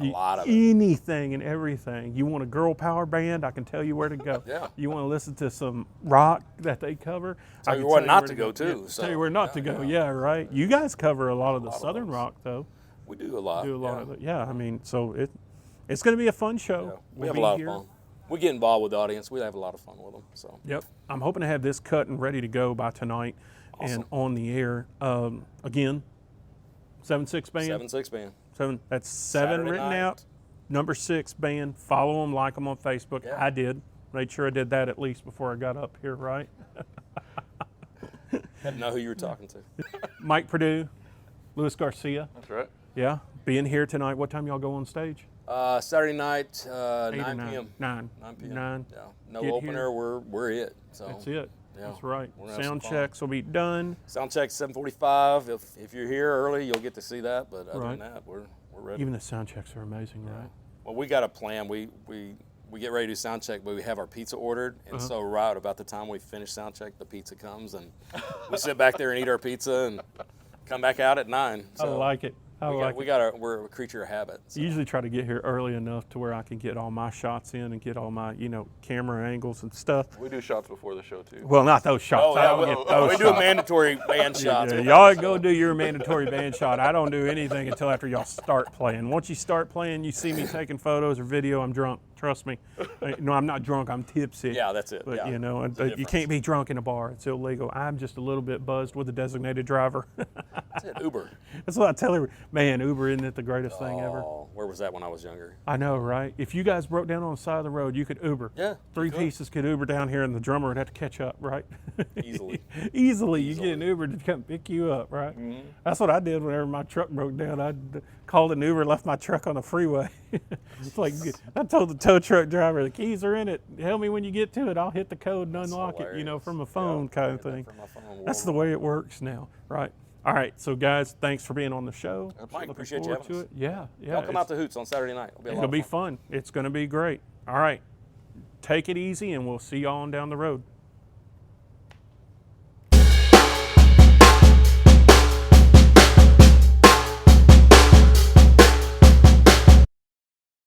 A lot of it. Anything and everything. You want a girl power band, I can tell you where to go. Yeah. You want to listen to some rock that they cover, Tell I you can where tell not where to go, too, Yeah, so, tell you where not to go. Yeah, right. You guys cover a lot of the southern those. rock though. We do a lot. Do a lot yeah. of it. Yeah, I mean, so it's going to be a fun show. Yeah. We We'll have a be lot here. of fun. We get involved with the audience. We have a lot of fun with them. So. Yep. I'm hoping to have this cut and ready to go by tonight and on the air. Again, 7-6 band. 7-6 band. That's 7 Saturday written night. out. Number 6 band. Follow them, like them on Facebook. Yeah. I did. Made sure I did that at least before I got up here, right? Had to know who you were talking to. Mike Perdue, Luis Garcia. That's right. Yeah. Being here tonight. What time y'all go on stage? Saturday night, 8 or 9 9? p.m. 9. 9 p.m. 9. Yeah. No Get opener. here. We're it. So That's it. Yeah. That's right. We're gonna have Sound some fun. checks will be done. Sound check 7:45. If you're here early, you'll get to see that. But other Right. than that, we're ready. Even the sound checks are amazing, right? Well, we got a plan. We get ready to do sound check, but we have our pizza ordered, and Uh-huh. so right about the time we finish sound check, the pizza comes, and we sit back there and eat our pizza and come back out at 9. So I like it. we're a creature of habit. So. Usually try to get here early enough to where I can get all my shots in and get all my, camera angles and stuff. We do shots before the show too. Well, not those shots. Oh, I yeah, don't get those we do shots. a mandatory band shots. Yeah, y'all go do your mandatory band shot. I don't do anything until after y'all start playing. Once you start playing, you see me taking photos or video, I'm drunk. Trust me. No, I'm not drunk. I'm tipsy. Yeah, that's it. But, yeah. and, It's a you difference. can't be drunk in a bar. It's illegal. I'm just a little bit buzzed with a designated driver. That's it. Uber. That's what I tell her. Man, Uber, isn't it the greatest thing ever? Oh, where was that when I was younger? I know, right? If you guys broke down on the side of the road, you could Uber. Yeah, 3 you could. pieces could Uber down here, and the drummer would have to catch up, right? Easily. Easily. You get an Uber to come pick you up, right? That's what I did whenever my truck broke down. I called an Uber, left my truck on the freeway. It's like I told the tow truck driver, the keys are in it. Tell me when you get to it. I'll hit the code and unlock it, hilarious. from a phone kind of Get that thing. from my phone. That's the way it works now, right? All right, so guys, thanks for being on the show. Mike, Looking appreciate you forward having to us. it. Yeah. Y'all come out to Hoots on Saturday night. It'll be a lot It'll of be fun. fun. It's going to be great. All right. Take it easy, and we'll see y'all on down the road.